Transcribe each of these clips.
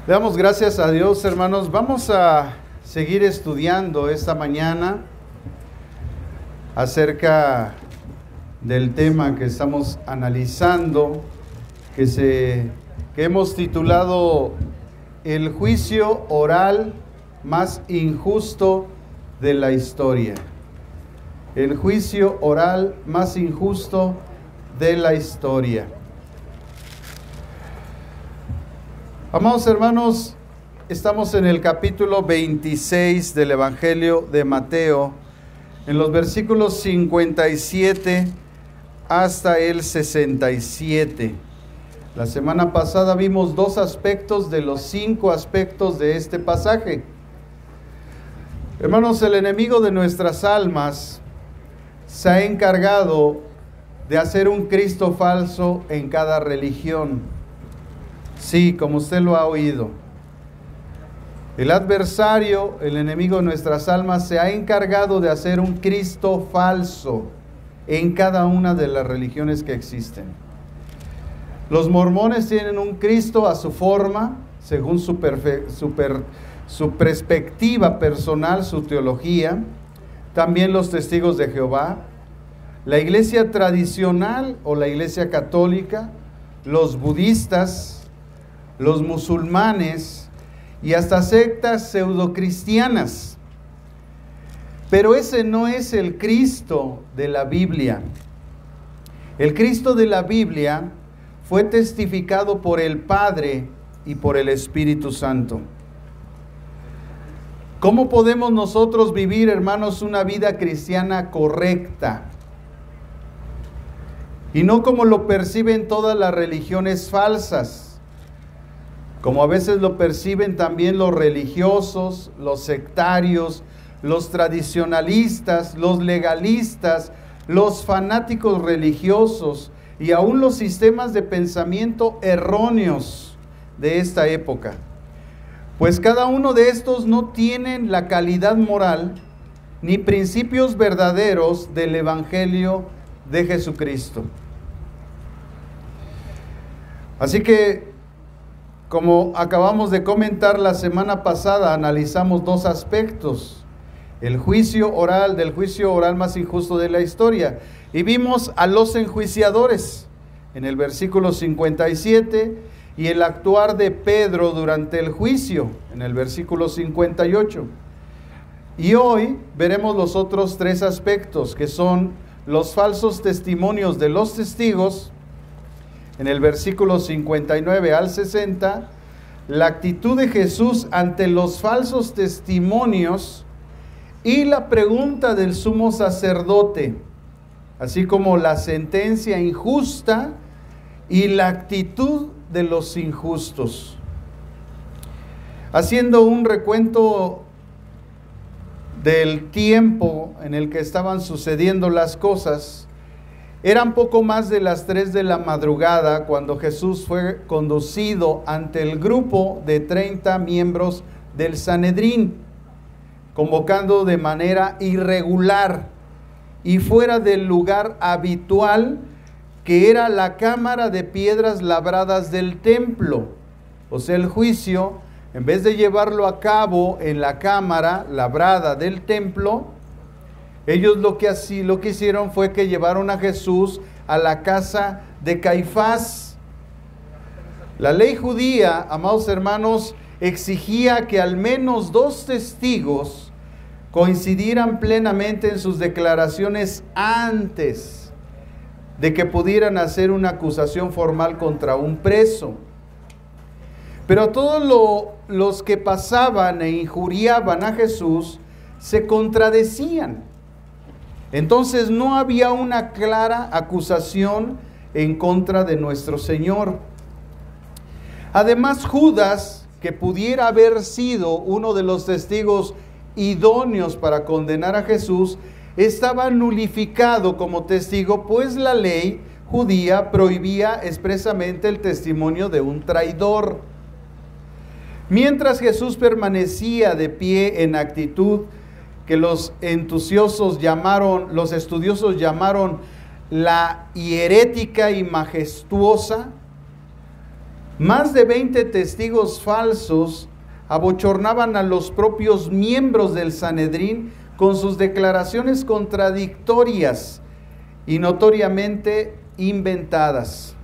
Le damos gracias a Dios, hermanos. Vamos a seguir estudiando esta mañana acerca del tema que estamos analizando, que hemos titulado El juicio oral más injusto de la historia. El juicio oral más injusto de la historia. Amados hermanos, estamos en el capítulo 26 del Evangelio de Mateo, en los versículos 57 hasta el 67. La semana pasada vimos 2 aspectos de los 5 aspectos de este pasaje. Hermanos, el enemigo de nuestras almas se ha encargado de hacer un Cristo falso en cada religión. Sí, como usted lo ha oído. El adversario, el enemigo de nuestras almas, se ha encargado de hacer un Cristo falso en cada una de las religiones que existen. Los mormones tienen un Cristo a su forma, según su perspectiva personal, su teología. También los testigos de Jehová, la iglesia tradicional o la iglesia católica, los budistas, los musulmanes y hasta sectas pseudocristianas. Pero ese no es el Cristo de la Biblia. El Cristo de la Biblia fue testificado por el Padre y por el Espíritu Santo. ¿Cómo podemos nosotros vivir, hermanos, una vida cristiana correcta? Y no como lo perciben todas las religiones falsas, como a veces lo perciben también los religiosos, los sectarios, los tradicionalistas, los legalistas, los fanáticos religiosos y aún los sistemas de pensamiento erróneos de esta época. Pues cada uno de estos no tienen la calidad moral ni principios verdaderos del Evangelio de Jesucristo. Así que, como acabamos de comentar la semana pasada, analizamos 2 aspectos. El juicio oral, del juicio oral más injusto de la historia. Y vimos a los enjuiciadores en el versículo 57 y el actuar de Pedro durante el juicio en el versículo 58. Y hoy veremos los otros 3 aspectos, que son los falsos testimonios de los testigos, en el versículo 59 al 60, la actitud de Jesús ante los falsos testimonios y la pregunta del sumo sacerdote, así como la sentencia injusta y la actitud de los injustos. Haciendo un recuento del tiempo en el que estaban sucediendo las cosas, eran poco más de las 3 de la madrugada cuando Jesús fue conducido ante el grupo de 30 miembros del Sanedrín, convocando de manera irregular y fuera del lugar habitual, que era la cámara de piedras labradas del templo. O sea, el juicio, en vez de llevarlo a cabo en la cámara labrada del templo, ellos lo que hicieron fue que llevaron a Jesús a la casa de Caifás. La ley judía, amados hermanos, exigía que al menos 2 testigos coincidieran plenamente en sus declaraciones antes de que pudieran hacer una acusación formal contra un preso. Pero todos los que pasaban e injuriaban a Jesús se contradecían. Entonces no había una clara acusación en contra de nuestro Señor. Además, Judas, que pudiera haber sido uno de los testigos idóneos para condenar a Jesús, estaba nulificado como testigo, pues la ley judía prohibía expresamente el testimonio de un traidor. Mientras Jesús permanecía de pie en actitud que los estudiosos llamaron la hierética y majestuosa, Más de 20 testigos falsos abochornaban a los propios miembros del Sanedrín con sus declaraciones contradictorias y notoriamente inventadas.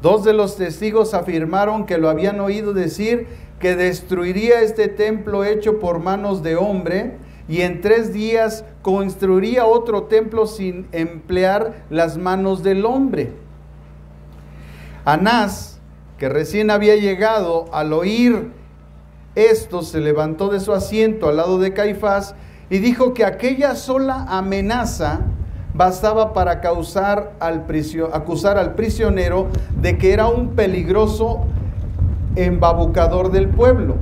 2 de los testigos afirmaron que lo habían oído decir que destruiría este templo hecho por manos de hombre y en 3 días construiría otro templo sin emplear las manos del hombre. Anás, que recién había llegado, al oír esto, se levantó de su asiento al lado de Caifás y dijo que aquella sola amenaza bastaba para acusar al prisionero de que era un peligroso embabucador del pueblo,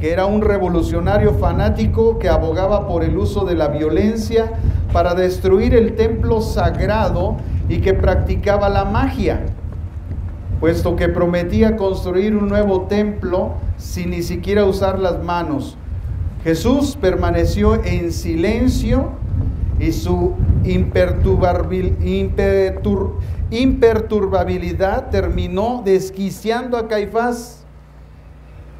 que era un revolucionario fanático que abogaba por el uso de la violencia para destruir el templo sagrado y que practicaba la magia, puesto que prometía construir un nuevo templo sin ni siquiera usar las manos. Jesús permaneció en silencio y su imperturbabilidad terminó desquiciando a Caifás.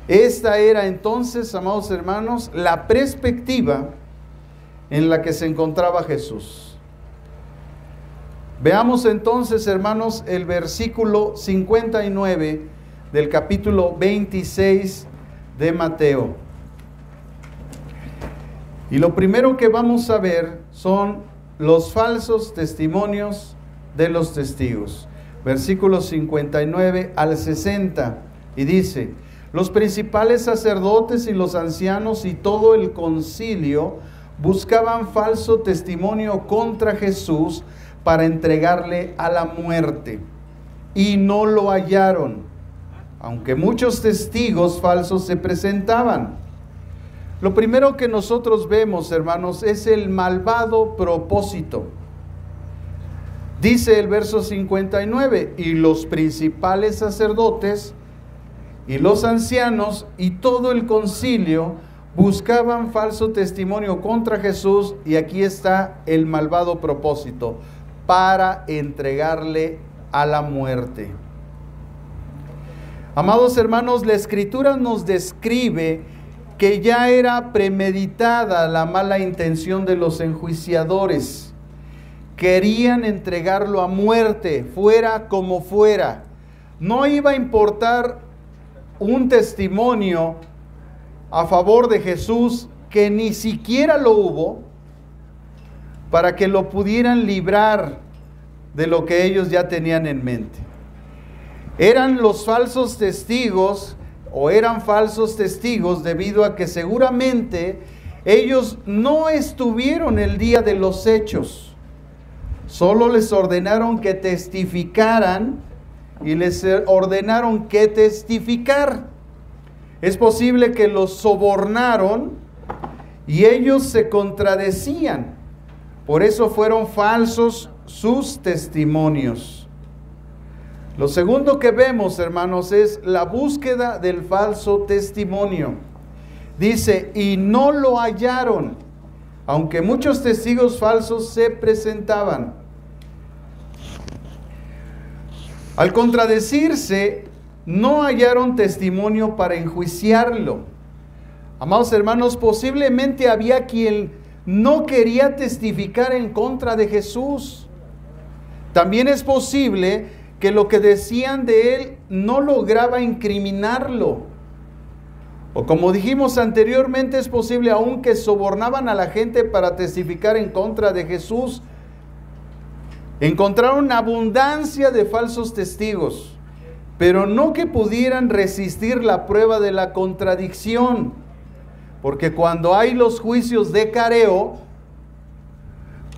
Esta era entonces, amados hermanos, la perspectiva en la que se encontraba Jesús. Veamos entonces, hermanos, el versículo 59 del capítulo 26 de Mateo. Y lo primero que vamos a ver son los falsos testimonios de los testigos. Versículos 59 al 60. Y dice: los principales sacerdotes y los ancianos y todo el concilio buscaban falso testimonio contra Jesús para entregarle a la muerte, y no lo hallaron, aunque muchos testigos falsos se presentaban. Lo primero que nosotros vemos, hermanos, es el malvado propósito. Dice el verso 59, y los principales sacerdotes y los ancianos y todo el concilio buscaban falso testimonio contra Jesús, y aquí está el malvado propósito: para entregarle a la muerte. Amados hermanos, la Escritura nos describe que ya era premeditada la mala intención de los enjuiciadores. Querían entregarlo a muerte, fuera como fuera. No iba a importar un testimonio a favor de Jesús, que ni siquiera lo hubo, para que lo pudieran librar de lo que ellos ya tenían en mente. Eran los falsos testigos, o eran falsos testigos debido a que seguramente ellos no estuvieron el día de los hechos. Solo les ordenaron que testificaran y les ordenaron que testificar. Es posible que los sobornaron y ellos se contradecían. Por eso fueron falsos sus testimonios. Lo segundo que vemos, hermanos, es la búsqueda del falso testimonio. Dice, y no lo hallaron, aunque muchos testigos falsos se presentaban. Al contradecirse, no hallaron testimonio para enjuiciarlo. Amados hermanos, posiblemente había quien no quería testificar en contra de Jesús. También es posible que lo que decían de él no lograba incriminarlo. O como dijimos anteriormente, es posible aún que sobornaban a la gente para testificar en contra de Jesús. Encontraron abundancia de falsos testigos, pero no que pudieran resistir la prueba de la contradicción. Porque cuando hay los juicios de careo,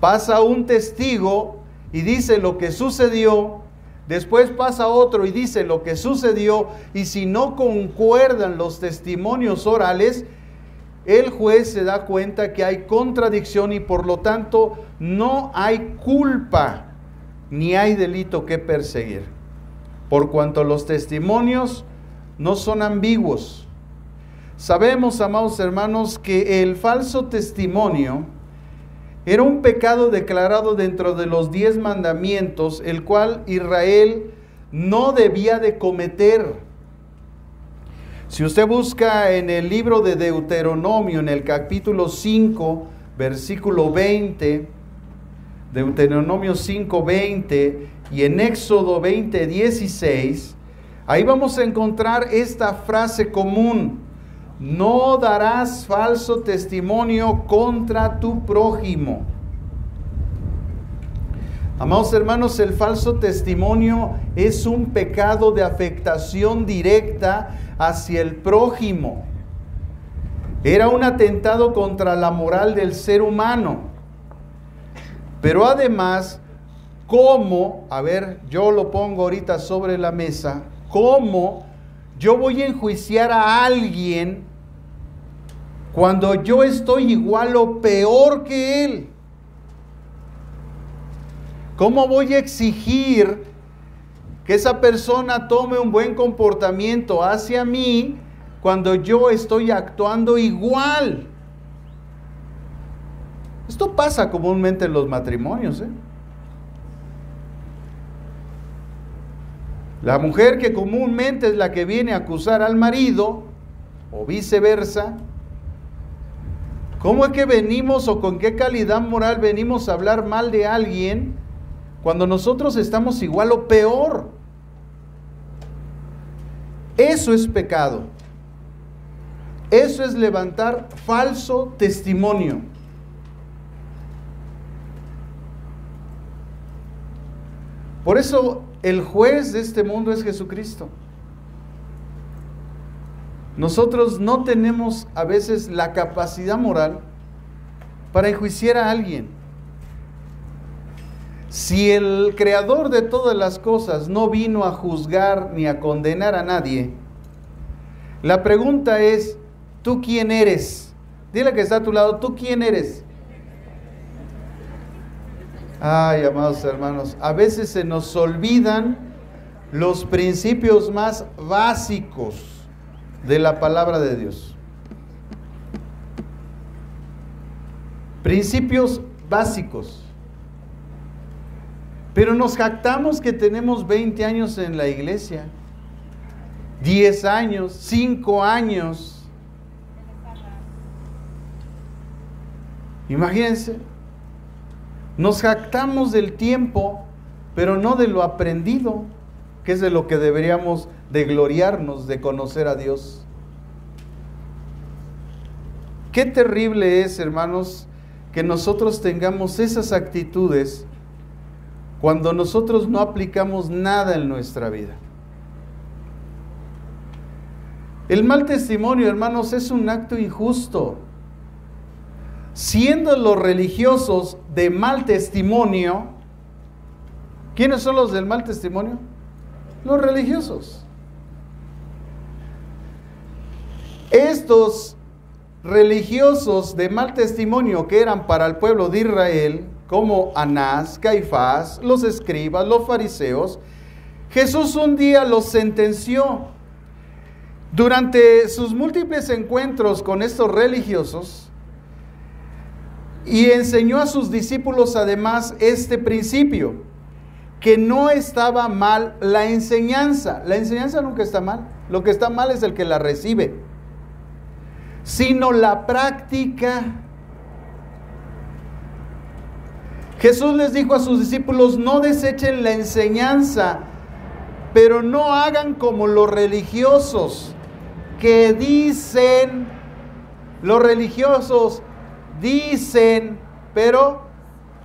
pasa un testigo y dice lo que sucedió, después pasa otro y dice lo que sucedió, y si no concuerdan los testimonios orales, el juez se da cuenta que hay contradicción y por lo tanto no hay culpa ni hay delito que perseguir, por cuanto los testimonios no son ambiguos. Sabemos, amados hermanos, que el falso testimonio era un pecado declarado dentro de los 10 mandamientos, el cual Israel no debía de cometer. Si usted busca en el libro de Deuteronomio, en el capítulo 5, versículo 20, Deuteronomio 5, 20, y en Éxodo 20, 16, ahí vamos a encontrar esta frase común: no darás falso testimonio contra tu prójimo. Amados hermanos, el falso testimonio es un pecado de afectación directa hacia el prójimo. Era un atentado contra la moral del ser humano. Pero además, ¿cómo? A ver, yo lo pongo ahorita sobre la mesa. ¿Cómo yo voy a enjuiciar a alguien cuando yo estoy igual o peor que él? ¿Cómo voy a exigir que esa persona tome un buen comportamiento hacia mí cuando yo estoy actuando igual? Esto pasa comúnmente en los matrimonios, ¿eh? La mujer que comúnmente es la que viene a acusar al marido, o viceversa. ¿Cómo es que venimos o con qué calidad moral venimos a hablar mal de alguien cuando nosotros estamos igual o peor? Eso es pecado. Eso es levantar falso testimonio. Por eso el juez de este mundo es Jesucristo. Nosotros no tenemos a veces la capacidad moral para enjuiciar a alguien. Si el creador de todas las cosas no vino a juzgar ni a condenar a nadie, la pregunta es: ¿tú quién eres? Dile que está a tu lado: ¿tú quién eres? Ay, amados hermanos, a veces se nos olvidan los principios más básicos de la palabra de Dios. Principios básicos. Pero nos jactamos que tenemos 20 años en la iglesia, 10 años, 5 años. Imagínense, nos jactamos del tiempo, pero no de lo aprendido, que es de lo que deberíamos de gloriarnos, de conocer a Dios. Qué terrible es, hermanos, que nosotros tengamos esas actitudes cuando nosotros no aplicamos nada en nuestra vida. El mal testimonio, hermanos, es un acto injusto. Siendo los religiosos de mal testimonio, ¿quiénes son los del mal testimonio? Los religiosos. Estos religiosos de mal testimonio que eran para el pueblo de Israel, como Anás, Caifás, los escribas, los fariseos, Jesús un día los sentenció. Durante sus múltiples encuentros con estos religiosos, y enseñó a sus discípulos además este principio, que no estaba mal la enseñanza. La enseñanza nunca está mal. Lo que está mal es el que la recibe, sino la práctica. Jesús les dijo a sus discípulos: no desechen la enseñanza, pero no hagan como los religiosos que dicen. Los religiosos dicen, pero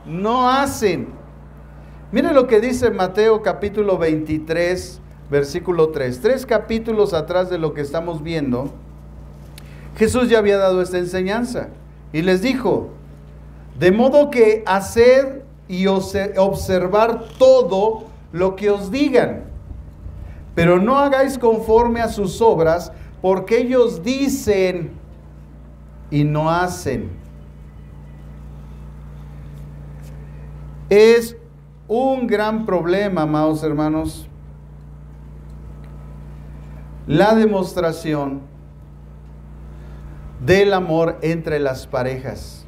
no hacen. Mire lo que dice Mateo capítulo 23, versículo 3. 3 capítulos atrás de lo que estamos viendo, Jesús ya había dado esta enseñanza y les dijo: de modo que haced y observar todo lo que os digan, pero no hagáis conforme a sus obras, porque ellos dicen y no hacen. Es un gran problema, amados hermanos, la demostración del amor entre las parejas.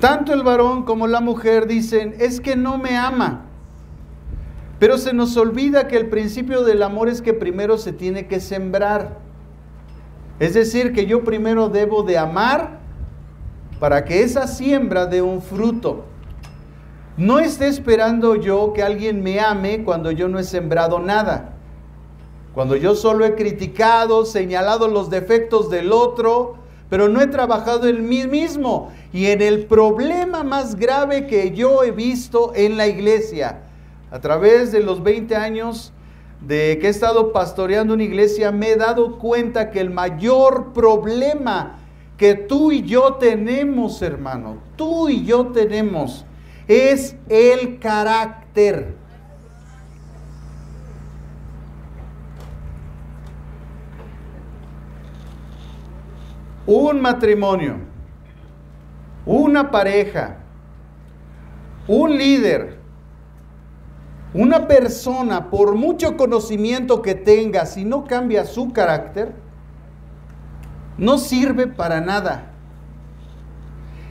Tanto el varón como la mujer dicen: es que no me ama. Pero se nos olvida que el principio del amor es que primero se tiene que sembrar. Es decir, que yo primero debo de amar para que esa siembra dé un fruto. No esté esperando yo que alguien me ame cuando yo no he sembrado nada. Cuando yo solo he criticado, señalado los defectos del otro, pero no he trabajado en mí mismo. Y en el problema más grave que yo he visto en la iglesia, a través de los 20 años de que he estado pastoreando una iglesia, me he dado cuenta que el mayor problema que tú y yo tenemos, hermano, tú y yo tenemos, es el carácter. Un matrimonio, una pareja, un líder, una persona, por mucho conocimiento que tenga, si no cambia su carácter, no sirve para nada.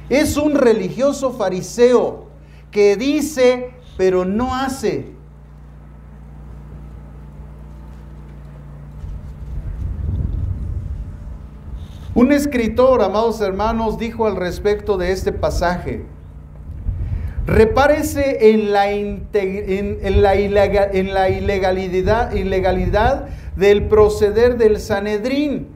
Es un religioso fariseo que dice, pero no hace. Un escritor, amados hermanos, dijo al respecto de este pasaje: repárese en la ilegalidad del proceder del Sanedrín.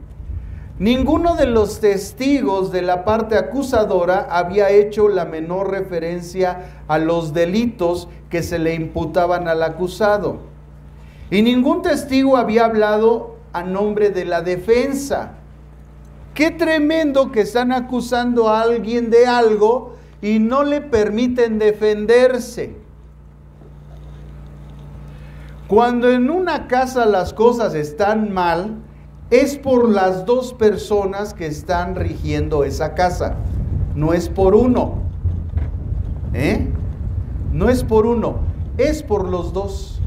Ninguno de los testigos de la parte acusadora había hecho la menor referencia a los delitos que se le imputaban al acusado. Y ningún testigo había hablado a nombre de la defensa. Qué tremendo que están acusando a alguien de algo y no le permiten defenderse. Cuando en una casa las cosas están mal, es por las dos personas que están rigiendo esa casa. No es por uno. No es por uno, es por los dos.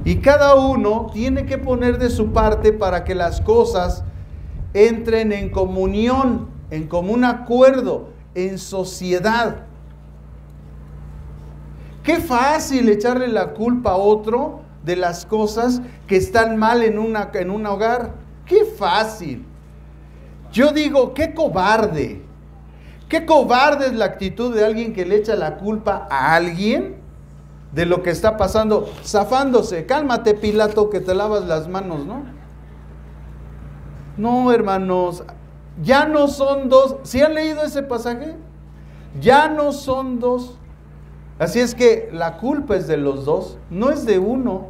Y cada uno tiene que poner de su parte para que las cosas entren en comunión, en común acuerdo, en sociedad. Qué fácil echarle la culpa a otro de las cosas que están mal en un hogar. Qué fácil. Yo digo, qué cobarde. Qué cobarde es la actitud de alguien que le echa la culpa a alguien de lo que está pasando, zafándose. Cálmate, Pilato, que te lavas las manos, ¿no? No, hermanos, ya no son dos. ¿Sí han leído ese pasaje? Ya no son dos. Así es que la culpa es de los dos, no es de uno.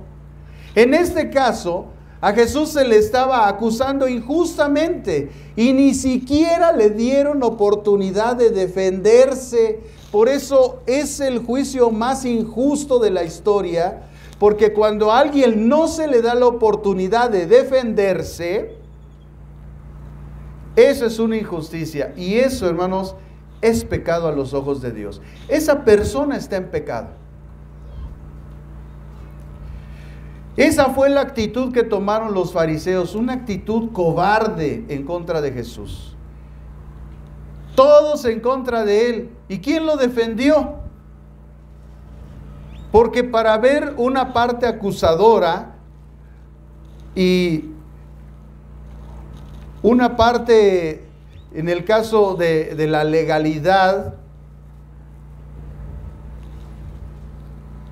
En este caso, a Jesús se le estaba acusando injustamente y ni siquiera le dieron oportunidad de defenderse. Por eso es el juicio más injusto de la historia, porque cuando a alguien no se le da la oportunidad de defenderse, eso es una injusticia. Y eso, hermanos, es pecado a los ojos de Dios. Esa persona está en pecado. Esa fue la actitud que tomaron los fariseos, una actitud cobarde en contra de Jesús. Todos en contra de él. ¿Y quién lo defendió? Porque para ver una parte acusadora y una parte, en el caso de la legalidad,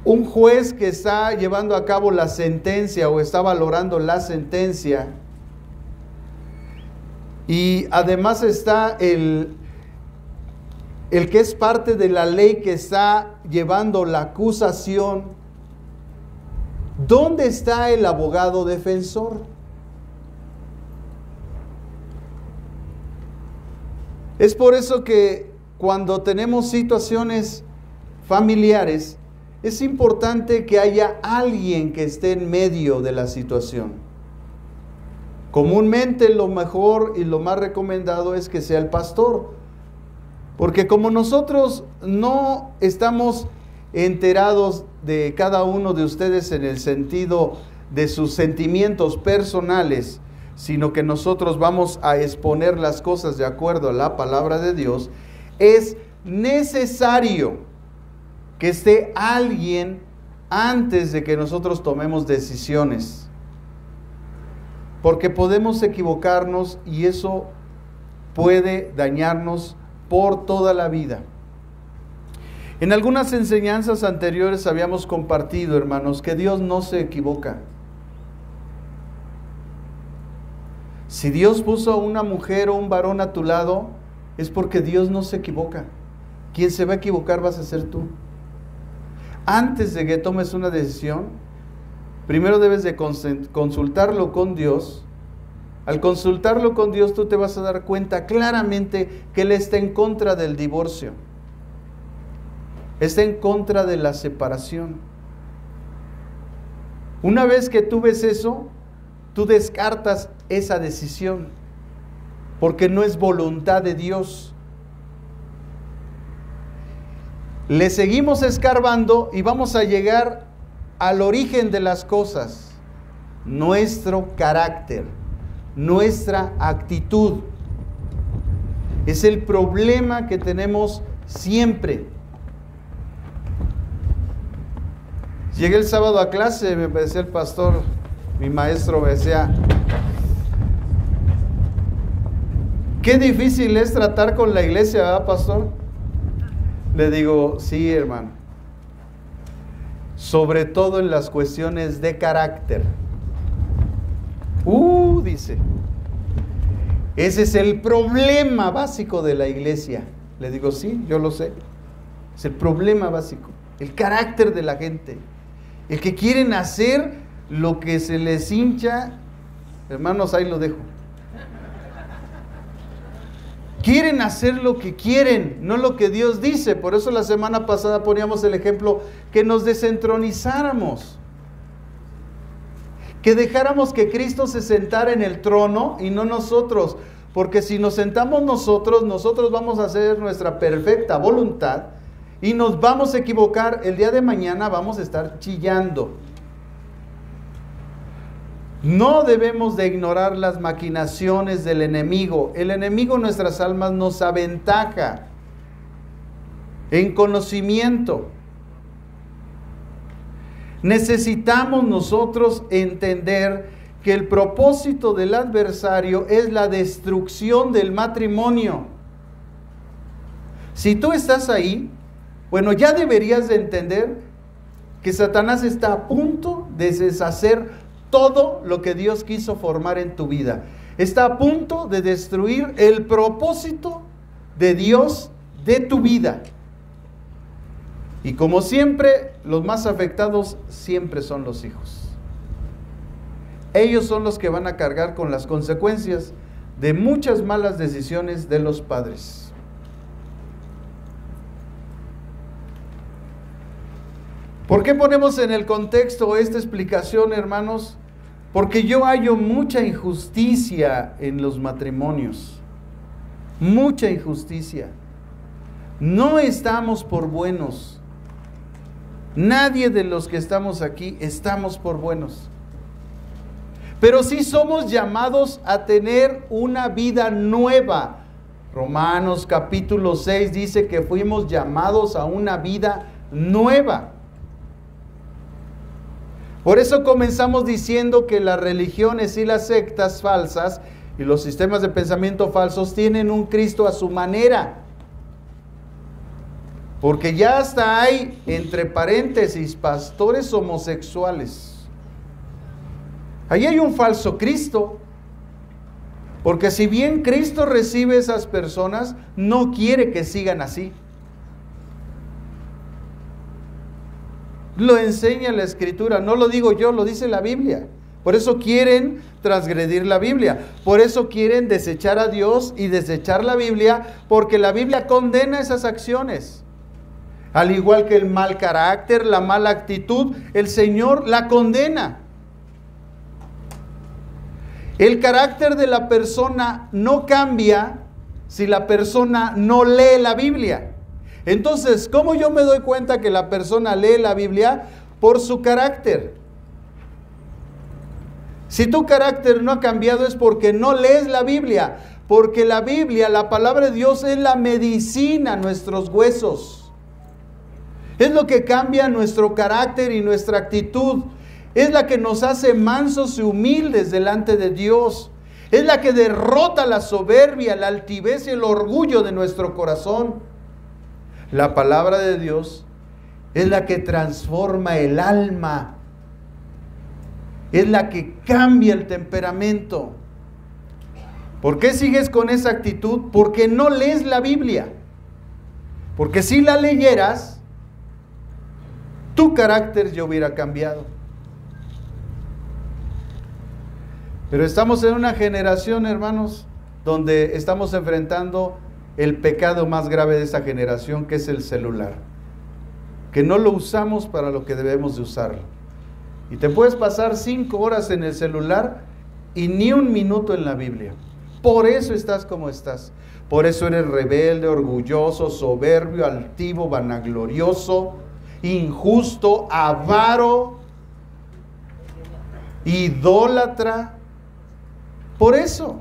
un juez que está llevando a cabo la sentencia o está valorando la sentencia, y además está el que es parte de la ley que está llevando la acusación, ¿dónde está el abogado defensor? Es por eso que cuando tenemos situaciones familiares, es importante que haya alguien que esté en medio de la situación. Comúnmente lo mejor y lo más recomendado es que sea el pastor, porque como nosotros no estamos enterados de cada uno de ustedes en el sentido de sus sentimientos personales, sino que nosotros vamos a exponer las cosas de acuerdo a la palabra de Dios, es necesario que esté alguien antes de que nosotros tomemos decisiones, porque podemos equivocarnos y eso puede dañarnos por toda la vida. En algunas enseñanzas anteriores habíamos compartido, hermanos, que Dios no se equivoca. Si Dios puso a una mujer o un varón a tu lado, es porque Dios no se equivoca. Quien se va a equivocar vas a ser tú. Antes de que tomes una decisión, primero debes de consultarlo con Dios. Al consultarlo con Dios, tú te vas a dar cuenta claramente que Él está en contra del divorcio. Está en contra de la separación. Una vez que tú ves eso, tú descartas esa decisión, porque no es voluntad de Dios. Le seguimos escarbando y vamos a llegar al origen de las cosas, nuestro carácter, nuestra actitud. Es el problema que tenemos siempre. Llegué el sábado a clase, me decía el pastor, mi maestro me decía, qué difícil es tratar con la iglesia, ¿verdad, pastor? Le digo, sí, hermano. Sobre todo en las cuestiones de carácter. Dice, ese es el problema básico de la iglesia. Le digo, sí, yo lo sé. Es el problema básico, el carácter de la gente. El que quieren hacer lo que se les hincha, hermanos, ahí lo dejo. Quieren hacer lo que quieren, no lo que Dios dice. Por eso la semana pasada poníamos el ejemplo, que nos desentronizáramos. Que dejáramos que Cristo se sentara en el trono y no nosotros. Porque si nos sentamos nosotros vamos a hacer nuestra perfecta voluntad y nos vamos a equivocar. El día de mañana vamos a estar chillando. No debemos de ignorar las maquinaciones del enemigo. El enemigo en nuestras almas nos aventaja en conocimiento. Necesitamos nosotros entender que el propósito del adversario es la destrucción del matrimonio. Si tú estás ahí, bueno, ya deberías de entender que Satanás está a punto de deshacer todo lo que Dios quiso formar en tu vida. Está a punto de destruir el propósito de Dios de tu vida. Y como siempre, los más afectados siempre son los hijos. Ellos son los que van a cargar con las consecuencias de muchas malas decisiones de los padres. ¿Por qué ponemos en el contexto esta explicación, hermanos? Porque yo hallo mucha injusticia en los matrimonios. Mucha injusticia. No estamos por buenos. Nadie de los que estamos aquí estamos por buenos. Pero sí somos llamados a tener una vida nueva. Romanos capítulo 6 dice que fuimos llamados a una vida nueva. Por eso comenzamos diciendo que las religiones y las sectas falsas y los sistemas de pensamiento falsos tienen un Cristo a su manera. Porque ya hasta hay, entre paréntesis, pastores homosexuales. Ahí hay un falso Cristo. Porque si bien Cristo recibe esas personas, no quiere que sigan así. Lo enseña la Escritura, no lo digo yo, lo dice la Biblia. Por eso quieren transgredir la Biblia. Por eso quieren desechar a Dios y desechar la Biblia, porque la Biblia condena esas acciones. Al igual que el mal carácter, la mala actitud, el Señor la condena. El carácter de la persona no cambia si la persona no lee la Biblia. Entonces, ¿cómo yo me doy cuenta que la persona lee la Biblia? Por su carácter. Si tu carácter no ha cambiado es porque no lees la Biblia. Porque la Biblia, la palabra de Dios, es la medicina a nuestros huesos. Es lo que cambia nuestro carácter y nuestra actitud. Es la que nos hace mansos y humildes delante de Dios. Es la que derrota la soberbia, la altivez y el orgullo de nuestro corazón. La palabra de Dios es la que transforma el alma. Es la que cambia el temperamento. ¿Por qué sigues con esa actitud? Porque no lees la Biblia. Porque si la leyeras, tu carácter ya hubiera cambiado. Pero estamos en una generación, hermanos, donde estamos enfrentando el pecado más grave de esa generación, que es el celular. Que no lo usamos para lo que debemos de usarlo. Y te puedes pasar 5 horas en el celular y ni un minuto en la Biblia. Por eso estás como estás. Por eso eres rebelde, orgulloso, soberbio, altivo, vanaglorioso, injusto, avaro, idólatra. Por eso.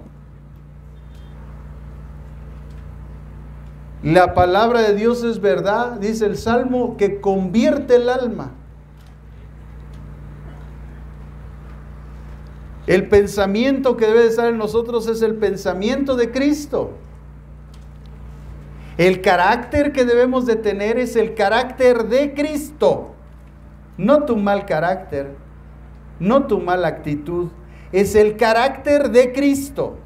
La palabra de Dios es verdad, dice el Salmo, que convierte el alma. El pensamiento que debe de estar en nosotros es el pensamiento de Cristo. El carácter que debemos de tener es el carácter de Cristo. No tu mal carácter, no tu mala actitud, es el carácter de Cristo.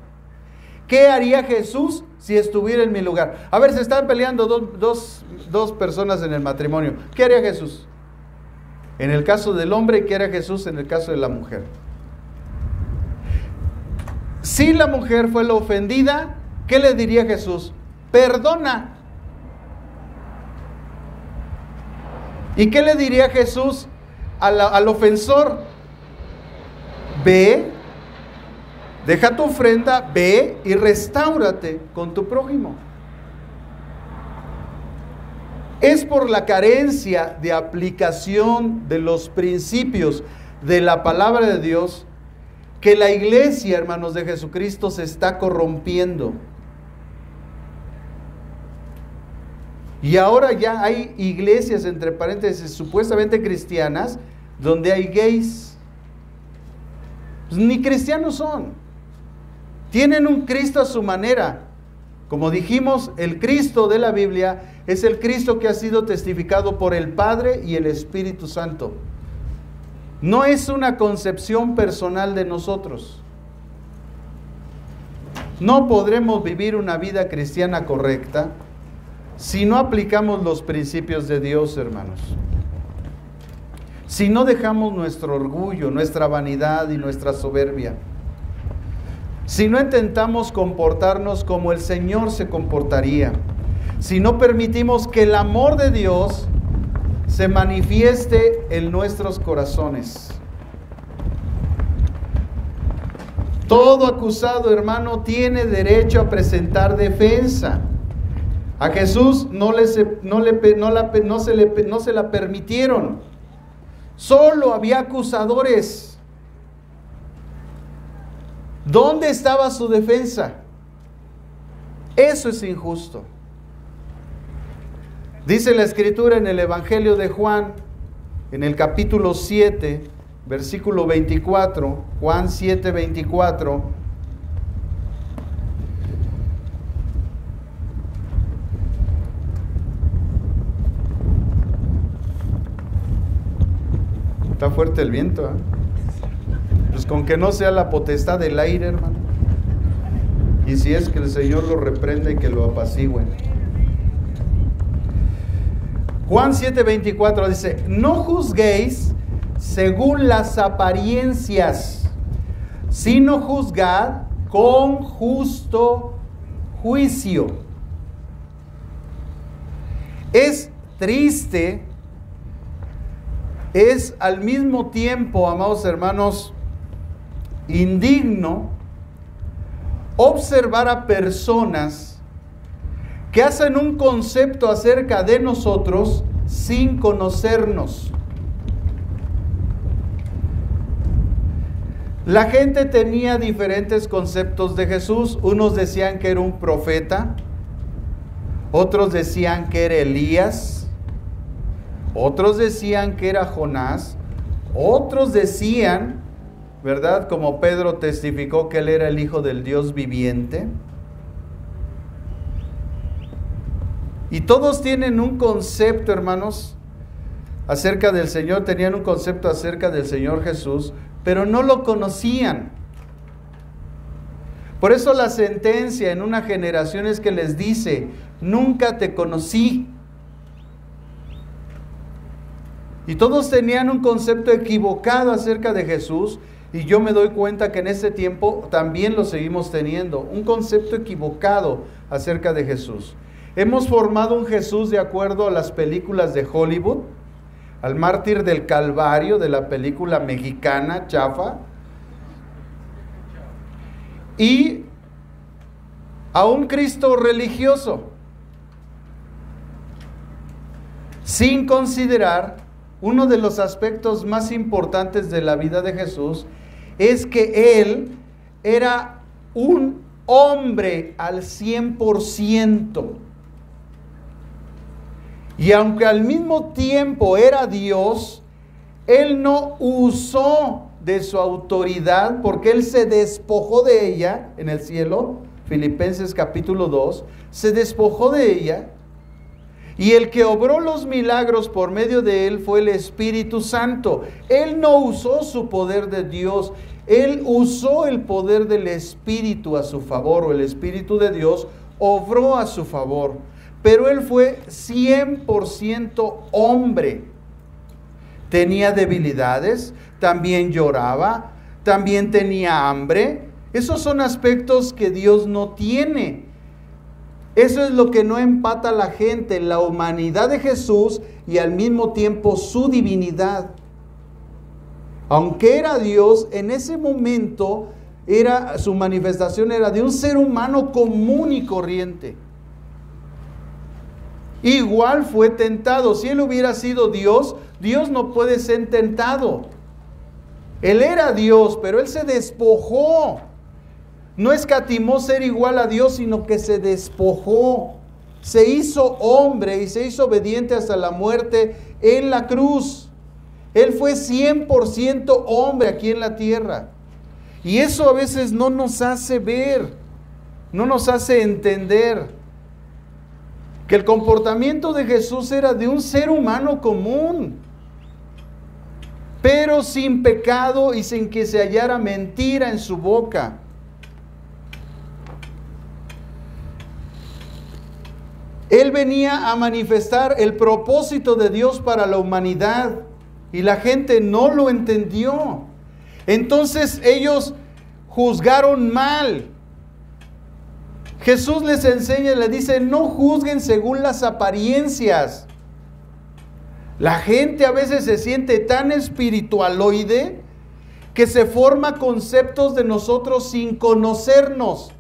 ¿Qué haría Jesús si estuviera en mi lugar? A ver, se están peleando dos personas en el matrimonio. ¿Qué haría Jesús? En el caso del hombre, ¿qué haría Jesús en el caso de la mujer? Si la mujer fue la ofendida, ¿qué le diría Jesús? Perdona. ¿Y qué le diría Jesús al ofensor? Ve, deja tu ofrenda, ve y restáurate con tu prójimo. Es por la carencia de aplicación de los principios de la palabra de Dios que la iglesia, hermanos de Jesucristo, se está corrompiendo. Y ahora ya hay iglesias, entre paréntesis, supuestamente cristianas, donde hay gays. Pues ni cristianos son. Tienen un Cristo a su manera. Como dijimos, el Cristo de la Biblia es el Cristo que ha sido testificado por el Padre y el Espíritu Santo. No es una concepción personal de nosotros. No podremos vivir una vida cristiana correcta si no aplicamos los principios de Dios, hermanos. Si no dejamos nuestro orgullo, nuestra vanidad y nuestra soberbia. Si no intentamos comportarnos como el Señor se comportaría. Si no permitimos que el amor de Dios se manifieste en nuestros corazones. Todo acusado, hermano, tiene derecho a presentar defensa. A Jesús no se la permitieron. Solo había acusadores. ¿Dónde estaba su defensa? Eso es injusto. Dice la Escritura en el Evangelio de Juan, en el capítulo 7, versículo 24, Juan 7, 24. Está fuerte el viento, ¿eh? Pues con que no sea la potestad del aire, hermano. Y si es que el Señor lo reprenda y que lo apacigüe. Juan 7:24 dice: no juzguéis según las apariencias, sino juzgad con justo juicio. Es triste, es al mismo tiempo, amados hermanos, indigno observar a personas que hacen un concepto acerca de nosotros sin conocernos. La gente tenía diferentes conceptos de Jesús. Unos decían que era un profeta, otros decían que era Elías, otros decían que era Jonás, otros decían, ¿verdad? Como Pedro testificó que él era el Hijo del Dios viviente. Y todos tienen un concepto, hermanos, acerca del Señor, tenían un concepto acerca del Señor Jesús, pero no lo conocían. Por eso la sentencia en una generación es que les dice, nunca te conocí. Y todos tenían un concepto equivocado acerca de Jesús, y yo me doy cuenta que en este tiempo también lo seguimos teniendo, un concepto equivocado acerca de Jesús. Hemos formado un Jesús de acuerdo a las películas de Hollywood, al mártir del Calvario de la película mexicana chafa, y a un Cristo religioso, sin considerar uno de los aspectos más importantes de la vida de Jesús, es que Él era un hombre al 100%. Y aunque al mismo tiempo era Dios, Él no usó de su autoridad, porque Él se despojó de ella en el cielo. Filipenses capítulo 2, se despojó de ella, y el que obró los milagros por medio de Él fue el Espíritu Santo. Él no usó su poder de Dios, Él usó el poder del Espíritu a su favor, o el Espíritu de Dios obró a su favor. Pero Él fue 100% hombre. Tenía debilidades, también lloraba, también tenía hambre. Esos son aspectos que Dios no tiene. Eso es lo que no empata a la gente, la humanidad de Jesús y al mismo tiempo su divinidad. Aunque era Dios, en ese momento su manifestación era de un ser humano común y corriente. Igual fue tentado. Si Él hubiera sido Dios, Dios no puede ser tentado. Él era Dios, pero Él se despojó. No escatimó ser igual a Dios, sino que se despojó. Se hizo hombre y se hizo obediente hasta la muerte en la cruz. Él fue 100% hombre aquí en la tierra. Y eso a veces no nos hace ver, no nos hace entender que el comportamiento de Jesús era de un ser humano común, pero sin pecado y sin que se hallara mentira en su boca. Él venía a manifestar el propósito de Dios para la humanidad y la gente no lo entendió. Entonces ellos juzgaron mal. Jesús les enseña y les dice, no juzguen según las apariencias. La gente a veces se siente tan espiritualoide que se forma conceptos de nosotros sin conocernos.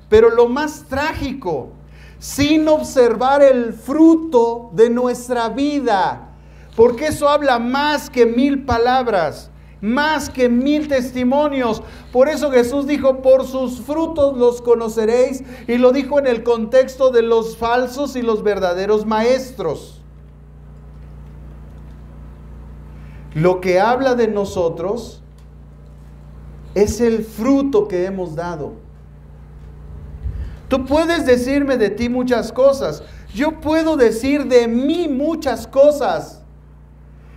Pero lo más trágico, sin observar el fruto de nuestra vida, porque eso habla más que 1000 palabras, más que 1000 testimonios. Por eso Jesús dijo, por sus frutos los conoceréis, y lo dijo en el contexto de los falsos y los verdaderos maestros. Lo que habla de nosotros es el fruto que hemos dado. Tú puedes decirme de ti muchas cosas, yo puedo decir de mí muchas cosas,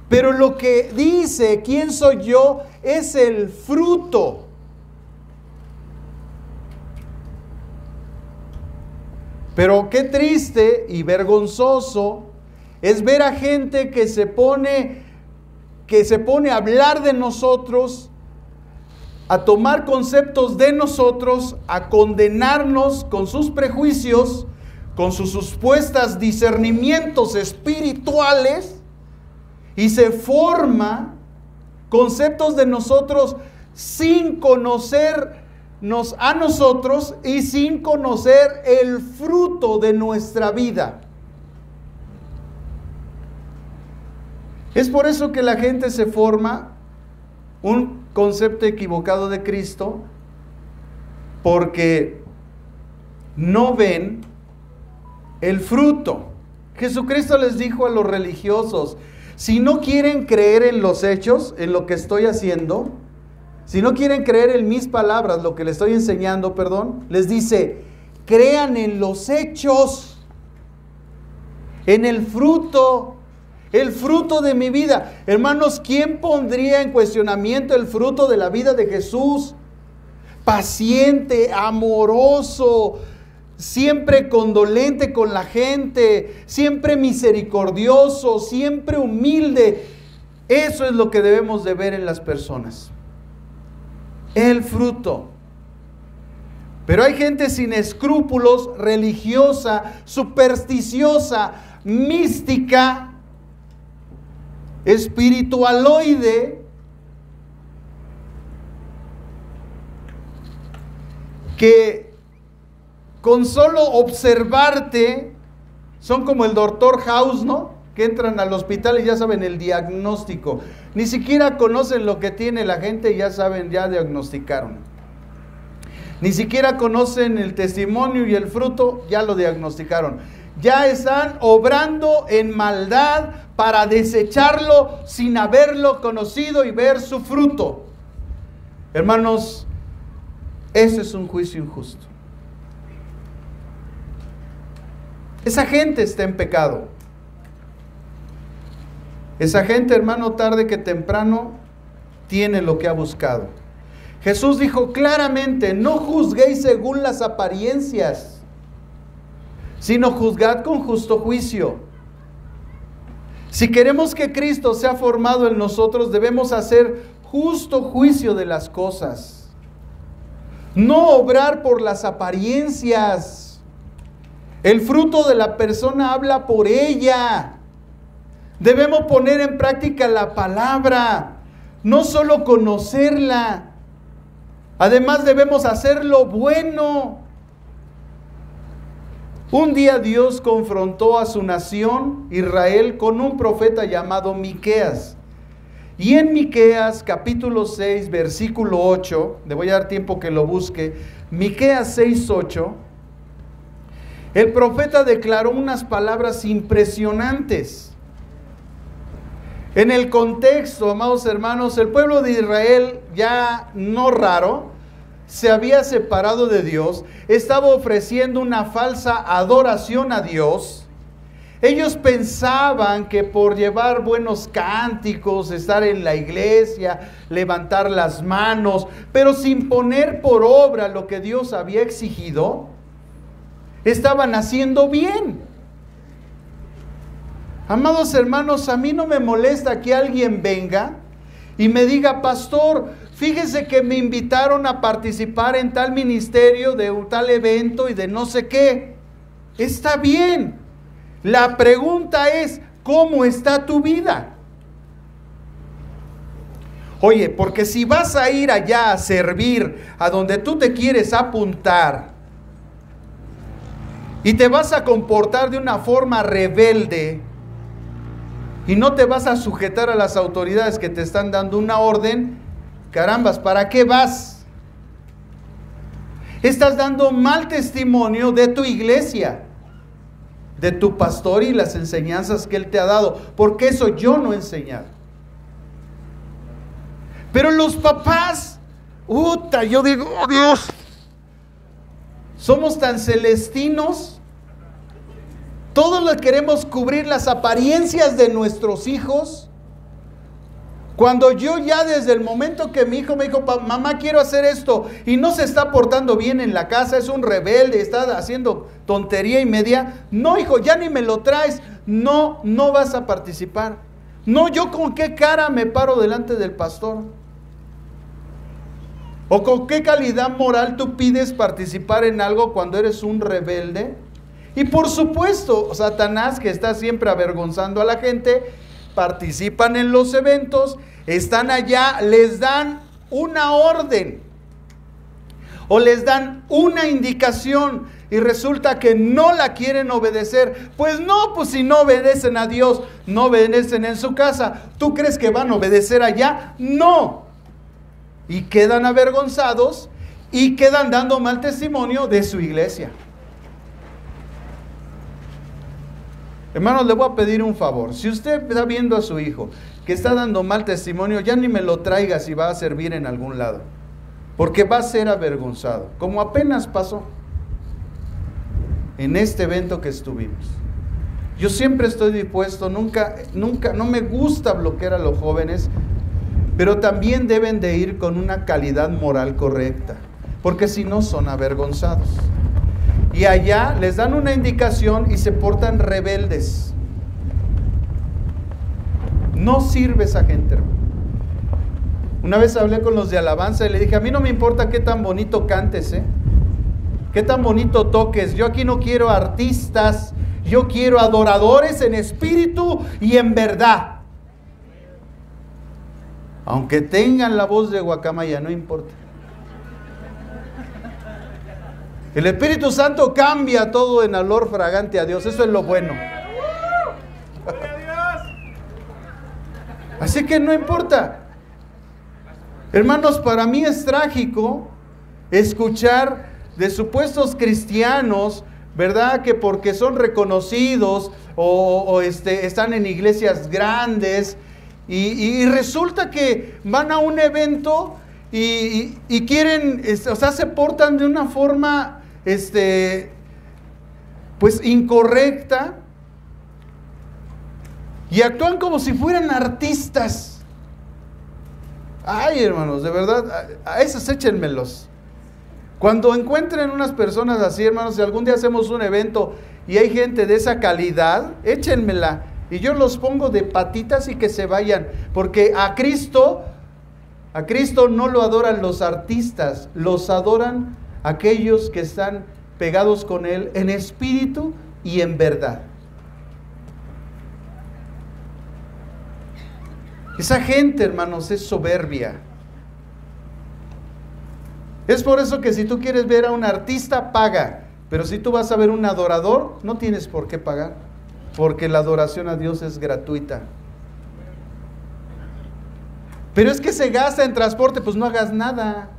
pero lo que dice quién soy yo es el fruto. Pero qué triste y vergonzoso es ver a gente que se pone a hablar de nosotros, a tomar conceptos de nosotros, a condenarnos con sus prejuicios, con sus supuestos discernimientos espirituales, y se forma conceptos de nosotros sin conocernos a nosotros y sin conocer el fruto de nuestra vida. Es por eso que la gente se forma un concepto equivocado de Cristo, porque no ven el fruto. Jesucristo les dijo a los religiosos, si no quieren creer en los hechos, en lo que estoy haciendo, si no quieren creer en mis palabras, lo que les estoy enseñando, perdón, les dice, crean en los hechos, en el fruto de mi vida. Hermanos, ¿quién pondría en cuestionamiento el fruto de la vida de Jesús? Paciente, amoroso, siempre condolente con la gente, siempre misericordioso, siempre humilde. Eso es lo que debemos de ver en las personas. El fruto. Pero hay gente sin escrúpulos, religiosa, supersticiosa, mística, espiritualoide, que con solo observarte son como el doctor House, ¿no? Que entran al hospital y ya saben el diagnóstico. Ni siquiera conocen lo que tiene la gente y ya saben, ya diagnosticaron. Ni siquiera conocen el testimonio y el fruto, ya lo diagnosticaron. Ya están obrando en maldad para desecharlo sin haberlo conocido y ver su fruto. Hermanos, eso es un juicio injusto. Esa gente está en pecado. Esa gente, hermano, tarde que temprano, tiene lo que ha buscado. Jesús dijo claramente, no juzguéis según las apariencias, sino juzgad con justo juicio. Si queremos que Cristo sea formado en nosotros, debemos hacer justo juicio de las cosas. No obrar por las apariencias. El fruto de la persona habla por ella. Debemos poner en práctica la palabra, no solo conocerla. Además debemos hacer lo bueno. Un día Dios confrontó a su nación, Israel, con un profeta llamado Miqueas. Y en Miqueas capítulo 6, versículo 8, le voy a dar tiempo que lo busque, Miqueas 6:8, el profeta declaró unas palabras impresionantes. En el contexto, amados hermanos, el pueblo de Israel, ya no raro, se había separado de Dios, estaba ofreciendo una falsa adoración a Dios. Ellos pensaban que por llevar buenos cánticos, estar en la iglesia, levantar las manos, pero sin poner por obra lo que Dios había exigido, estaban haciendo bien. Amados hermanos, a mí no me molesta que alguien venga y me diga, pastor, fíjese que me invitaron a participar en tal ministerio, de tal evento y de no sé qué. Está bien. La pregunta es, ¿cómo está tu vida? Oye, porque si vas a ir allá a servir a donde tú te quieres apuntar y te vas a comportar de una forma rebelde y no te vas a sujetar a las autoridades que te están dando una orden, carambas, ¿para qué vas? Estás dando mal testimonio de tu iglesia, de tu pastor y las enseñanzas que él te ha dado, porque eso yo no he enseñado. Pero los papás, yo digo, oh Dios, somos tan celestinos. Todos le queremos cubrir las apariencias de nuestros hijos. Cuando yo ya desde el momento que mi hijo me dijo, mamá, quiero hacer esto, y no se está portando bien en la casa, es un rebelde, está haciendo tontería y media, no, hijo, ya ni me lo traes, no vas a participar. No, yo con qué cara me paro delante del pastor. ¿O con qué calidad moral tú pides participar en algo cuando eres un rebelde? Y por supuesto, Satanás, que está siempre avergonzando a la gente, participan en los eventos, están allá, les dan una orden o les dan una indicación y resulta que no la quieren obedecer. Pues si no obedecen a Dios, no obedecen en su casa, ¿tú crees que van a obedecer allá? No. Y quedan avergonzados y quedan dando mal testimonio de su iglesia. Hermanos, le voy a pedir un favor. Si usted está viendo a su hijo que está dando mal testimonio, ya ni me lo traiga si va a servir en algún lado, porque va a ser avergonzado, como apenas pasó en este evento que estuvimos. Yo siempre estoy dispuesto, nunca, no me gusta bloquear a los jóvenes, pero también deben de ir con una calidad moral correcta, porque si no son avergonzados. Y allá les dan una indicación y se portan rebeldes. No sirve esa gente, hermano. Una vez hablé con los de alabanza y le dije, a mí no me importa qué tan bonito cantes, qué tan bonito toques. Yo aquí no quiero artistas, yo quiero adoradores en espíritu y en verdad. Aunque tengan la voz de guacamaya, no importa. El Espíritu Santo cambia todo en olor fragante a Dios. Eso es lo bueno. Así que no importa. Hermanos, para mí es trágico escuchar de supuestos cristianos, ¿verdad? Que porque son reconocidos o están en iglesias grandes y resulta que van a un evento y quieren, o sea, se portan de una forma pues incorrecta y actúan como si fueran artistas. Ay, hermanos, de verdad, a esos échenmelos. Cuando encuentren unas personas así, hermanos, si algún día hacemos un evento y hay gente de esa calidad, échenmela y yo los pongo de patitas y que se vayan, porque a Cristo no lo adoran los artistas, los adoran aquellos que están pegados con Él en espíritu y en verdad. Esa gente, hermanos, es soberbia. Es por eso que si tú quieres ver a un artista, paga. Pero si tú vas a ver un adorador, no tienes por qué pagar, porque la adoración a Dios es gratuita. Pero es que se gasta en transporte, pues no hagas nada.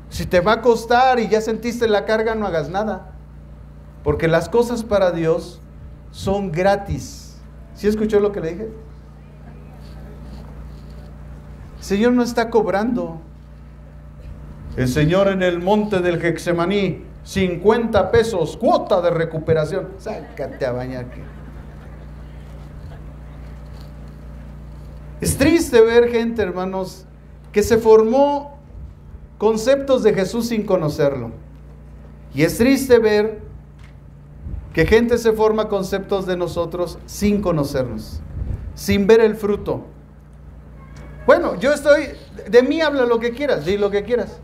Si te va a costar y ya sentiste la carga, no hagas nada. Porque las cosas para Dios son gratis. ¿Sí escuchó lo que le dije? El Señor no está cobrando. El Señor en el monte del Getsemaní, 50 pesos, cuota de recuperación. Sácate a bañar. Es triste ver gente, hermanos, que se formó conceptos de Jesús sin conocerlo. Y es triste ver que gente se forma conceptos de nosotros sin conocernos, sin ver el fruto. Bueno, de mí habla lo que quieras, di lo que quieras.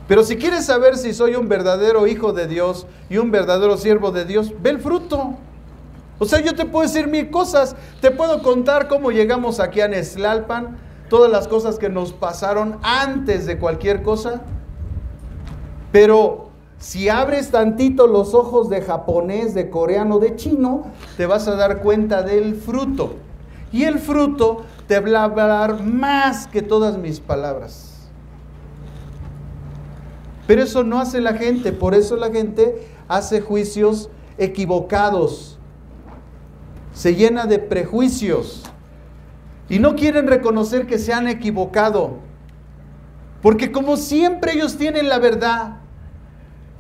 Pero si quieres saber si soy un verdadero hijo de Dios y un verdadero siervo de Dios, ve el fruto. O sea, yo te puedo decir 1000 cosas, te puedo contar cómo llegamos aquí a Neslalpan, todas las cosas que nos pasaron antes de cualquier cosa. Pero si abres tantito los ojos de japonés, de coreano, de chino, te vas a dar cuenta del fruto. Y el fruto te va a hablar más que todas mis palabras. Pero eso no hace la gente, por eso la gente hace juicios equivocados. Se llena de prejuicios. Y no quieren reconocer que se han equivocado. Porque como siempre ellos tienen la verdad,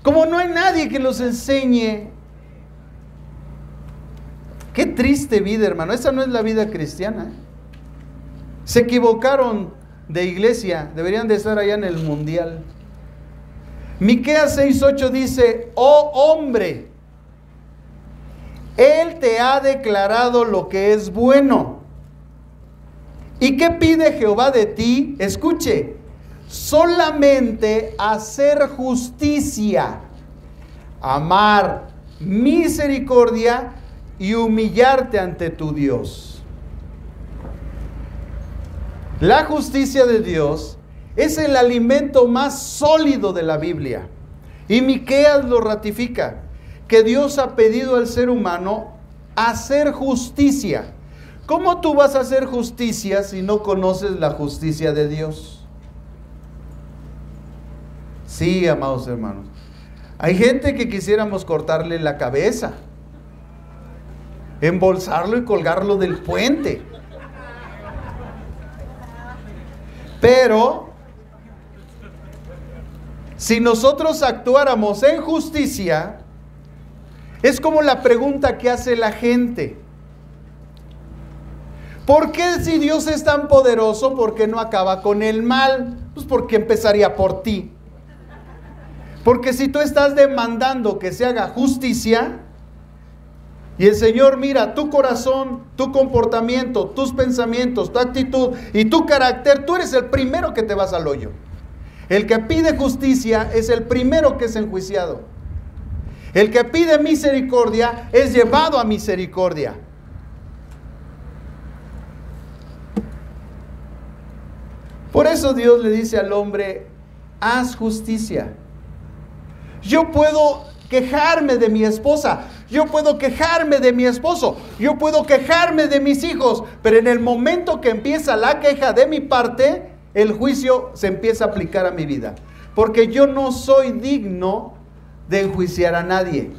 como no hay nadie que los enseñe. Qué triste vida, hermano. Esa no es la vida cristiana. Se equivocaron de iglesia. Deberían de estar allá en el mundial. Miqueas 6:8 dice: oh hombre, Él te ha declarado lo que es bueno. ¿Y qué pide Jehová de ti? Escuche, solamente hacer justicia, amar misericordia y humillarte ante tu Dios. La justicia de Dios es el alimento más sólido de la Biblia. Y Miqueas lo ratifica, que Dios ha pedido al ser humano hacer justicia. ¿Cómo tú vas a hacer justicia si no conoces la justicia de Dios? Sí, amados hermanos. Hay gente que quisiéramos cortarle la cabeza. embolsarlo y colgarlo del puente. Pero si nosotros actuáramos en justicia, es como la pregunta que hace la gente: ¿por qué, si Dios es tan poderoso, por qué no acaba con el mal? Pues porque empezaría por ti. Porque si tú estás demandando que se haga justicia, y el Señor mira tu corazón, tu comportamiento, tus pensamientos, tu actitud y tu carácter, tú eres el primero que te vas al hoyo. El que pide justicia es el primero que es enjuiciado. El que pide misericordia es llevado a misericordia. Por eso Dios le dice al hombre: haz justicia. Yo puedo quejarme de mi esposa, yo puedo quejarme de mi esposo, yo puedo quejarme de mis hijos, pero en el momento que empieza la queja de mi parte, el juicio se empieza a aplicar a mi vida. Porque yo no soy digno de enjuiciar a nadie.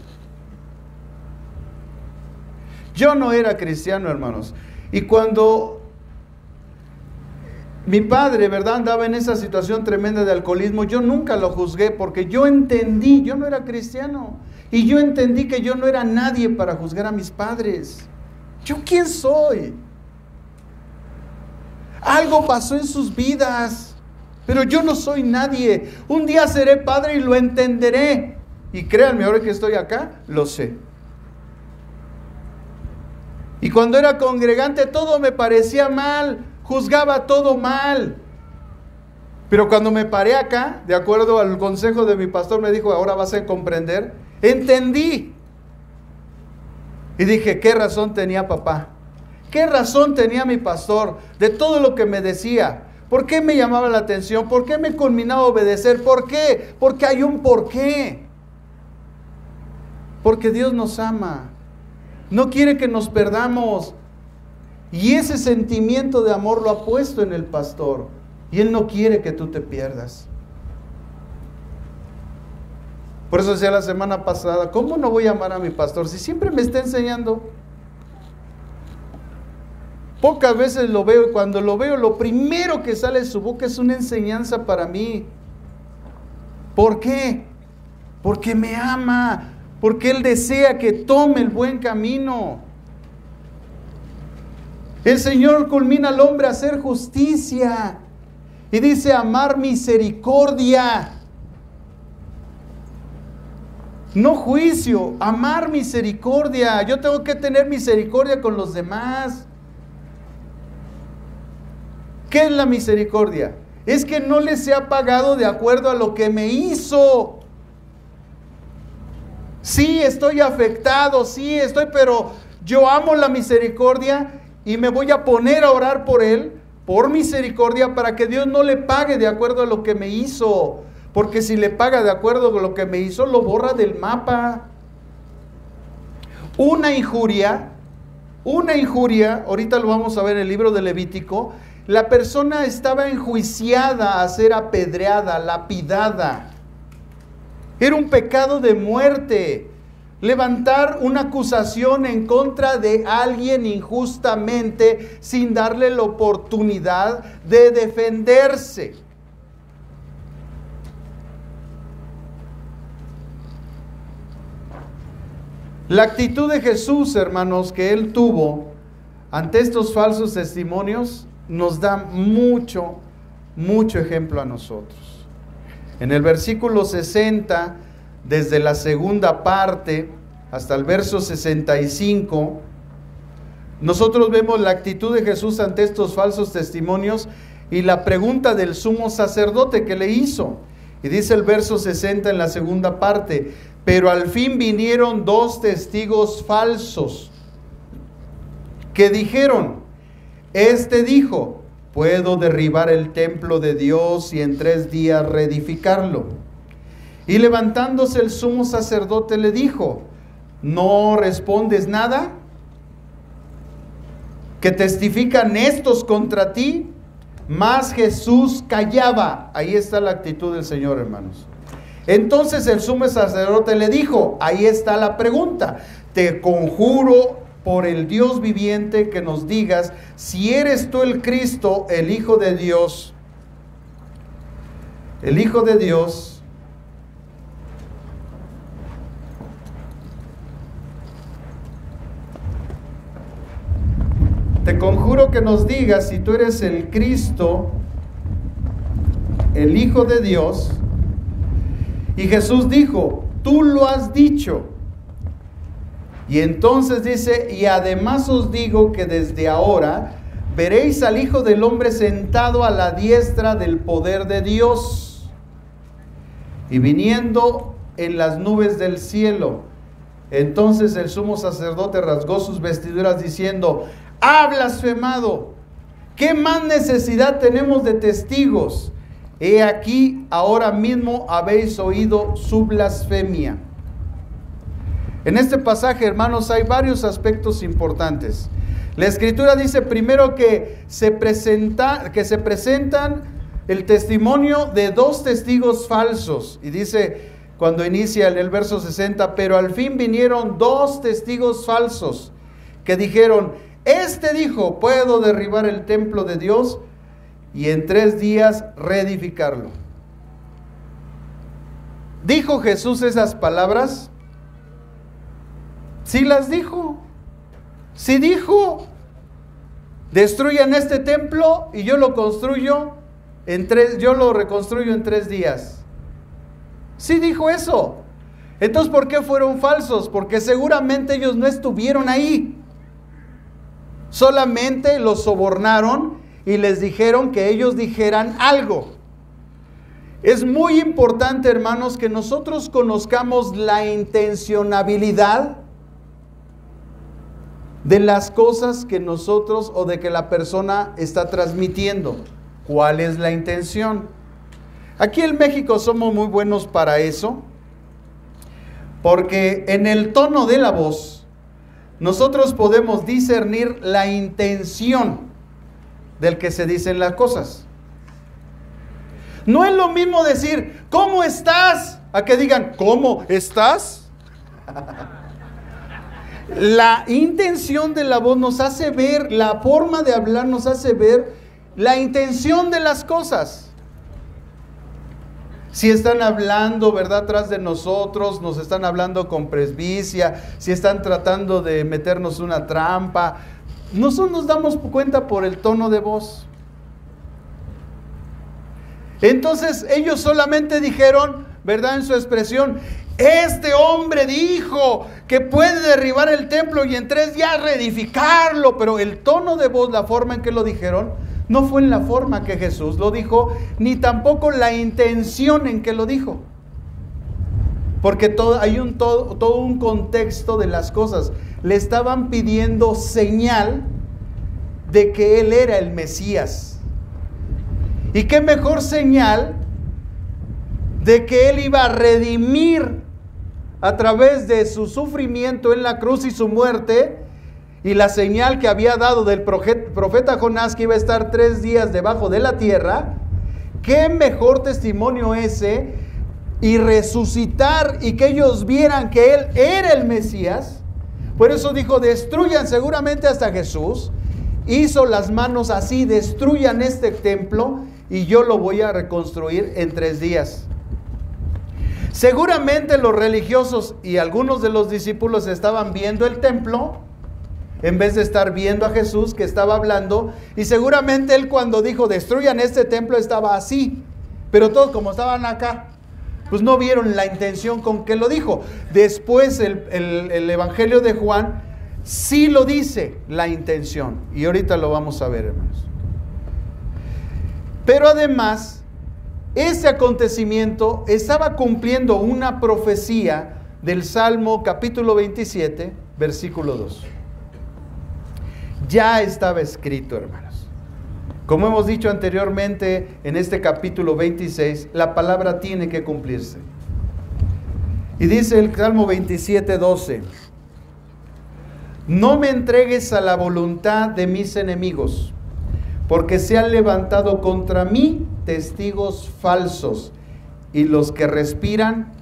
Yo no era cristiano, hermanos. Y cuando mi padre, ¿verdad?, andaba en esa situación tremenda de alcoholismo, yo nunca lo juzgué, porque yo entendí, yo no era cristiano, y yo entendí que yo no era nadie para juzgar a mis padres. ¿Yo quién soy? Algo pasó en sus vidas, pero yo no soy nadie. Un día seré padre y lo entenderé. Y créanme, ahora que estoy acá, lo sé. Y cuando era congregante todo me parecía mal, juzgaba todo mal. Pero cuando me paré acá, de acuerdo al consejo de mi pastor, me dijo: ahora vas a comprender. Entendí. Y dije: ¿qué razón tenía papá? ¿Qué razón tenía mi pastor de todo lo que me decía? ¿Por qué me llamaba la atención? ¿Por qué me culminaba a obedecer? ¿Por qué? Porque hay un porqué. Porque Dios nos ama. No quiere que nos perdamos. Y ese sentimiento de amor lo ha puesto en el pastor. Y Él no quiere que tú te pierdas. Por eso decía la semana pasada: ¿cómo no voy a amar a mi pastor si siempre me está enseñando? Pocas veces lo veo, y cuando lo veo, lo primero que sale de su boca es una enseñanza para mí. ¿Por qué? Porque me ama, porque Él desea que tome el buen camino. El Señor culmina al hombre a hacer justicia y dice: amar misericordia. No juicio, amar misericordia. Yo tengo que tener misericordia con los demás. ¿Qué es la misericordia? Es que no les he pagado de acuerdo a lo que me hizo. Sí, estoy afectado, sí, pero yo amo la misericordia y me voy a poner a orar por él, por misericordia, para que Dios no le pague de acuerdo a lo que me hizo. Porque si le paga de acuerdo con lo que me hizo, lo borra del mapa. Una injuria, ahorita lo vamos a ver en el libro de Levítico. La persona estaba enjuiciada a ser apedreada, lapidada. Era un pecado de muerte. Levantar una acusación en contra de alguien injustamente sin darle la oportunidad de defenderse. La actitud de Jesús, hermanos, que Él tuvo ante estos falsos testimonios, nos da mucho ejemplo a nosotros. En el versículo 60, desde la segunda parte hasta el verso 65, nosotros vemos la actitud de Jesús ante estos falsos testimonios y la pregunta del sumo sacerdote que le hizo. Y dice el verso 60 en la segunda parte: pero al fin vinieron 2 testigos falsos que dijeron: este dijo, puedo derribar el templo de Dios y en 3 días reedificarlo. Y levantándose el sumo sacerdote le dijo: ¿no respondes nada? ¿Que testifican estos contra ti? Mas Jesús callaba. Ahí está la actitud del Señor, hermanos. Entonces el sumo sacerdote le dijo: ahí está la pregunta. Te conjuro por el Dios viviente que nos digas si eres tú el Cristo, el Hijo de Dios. El Hijo de Dios. Te conjuro que nos digas si tú eres el Cristo, el Hijo de Dios. Y Jesús dijo, tú lo has dicho. Y entonces dice, y además os digo que desde ahora veréis al Hijo del Hombre sentado a la diestra del poder de Dios y viniendo en las nubes del cielo. Entonces el sumo sacerdote rasgó sus vestiduras diciendo, ¡ha blasfemado! ¿Qué más necesidad tenemos de testigos? He aquí, ahora mismo habéis oído su blasfemia. En este pasaje, hermanos, hay varios aspectos importantes. La Escritura dice primero que se presentan el testimonio de dos testigos falsos. Y dice, cuando inicia en el verso 60, pero al fin vinieron dos testigos falsos que dijeron, este dijo, puedo derribar el templo de Dios y en 3 días reedificarlo. ¿Dijo Jesús esas palabras? Sí las dijo. Sí dijo, destruyan este templo y yo lo reconstruyo en 3 días. Sí dijo eso. Entonces, ¿por qué fueron falsos? Porque seguramente ellos no estuvieron ahí. Solamente los sobornaron y les dijeron que ellos dijeran algo. Es muy importante, hermanos, que nosotros conozcamos la intencionalidad de las cosas que nosotros o de que la persona está transmitiendo. ¿Cuál es la intención? Aquí en México somos muy buenos para eso, porque en el tono de la voz nosotros podemos discernir la intención del que se dicen las cosas. No es lo mismo decir, ¿cómo estás?, a que digan, ¿cómo estás? La intención de la voz nos hace ver, la forma de hablar nos hace ver la intención de las cosas. Si están hablando, ¿verdad?, atrás de nosotros, nos están hablando con presbicia, si están tratando de meternos una trampa, nosotros nos damos cuenta por el tono de voz. Entonces ellos solamente dijeron, ¿verdad?, en su expresión, este hombre dijo que puede derribar el templo y en 3 días reedificarlo, pero el tono de voz, la forma en que lo dijeron, no fue en la forma que Jesús lo dijo, ni tampoco la intención en que lo dijo. Porque hay todo un contexto de las cosas. Le estaban pidiendo señal de que Él era el Mesías. ¿Y qué mejor señal de que Él iba a redimir a través de su sufrimiento en la cruz y su muerte, y la señal que había dado del profeta Jonás, que iba a estar 3 días debajo de la tierra? ¿Qué mejor testimonio ese? Y resucitar y que ellos vieran que Él era el Mesías. Por eso dijo, destruyan, seguramente hasta Jesús hizo las manos así, destruyan este templo y yo lo voy a reconstruir en 3 días. Seguramente los religiosos y algunos de los discípulos estaban viendo el templo en vez de estar viendo a Jesús que estaba hablando, y seguramente Él, cuando dijo destruyan este templo, estaba así, pero todos como estaban acá, pues no vieron la intención con que lo dijo. Después el Evangelio de Juan sí lo dice, la intención, y ahorita lo vamos a ver, hermanos. Pero además, ese acontecimiento estaba cumpliendo una profecía del Salmo capítulo 27, versículo 2. Ya estaba escrito, hermanos. Como hemos dicho anteriormente, en este capítulo 26, la palabra tiene que cumplirse. Y dice el Salmo 27, 12: no me entregues a la voluntad de mis enemigos, porque se han levantado contra mí testigos falsos y los que respiran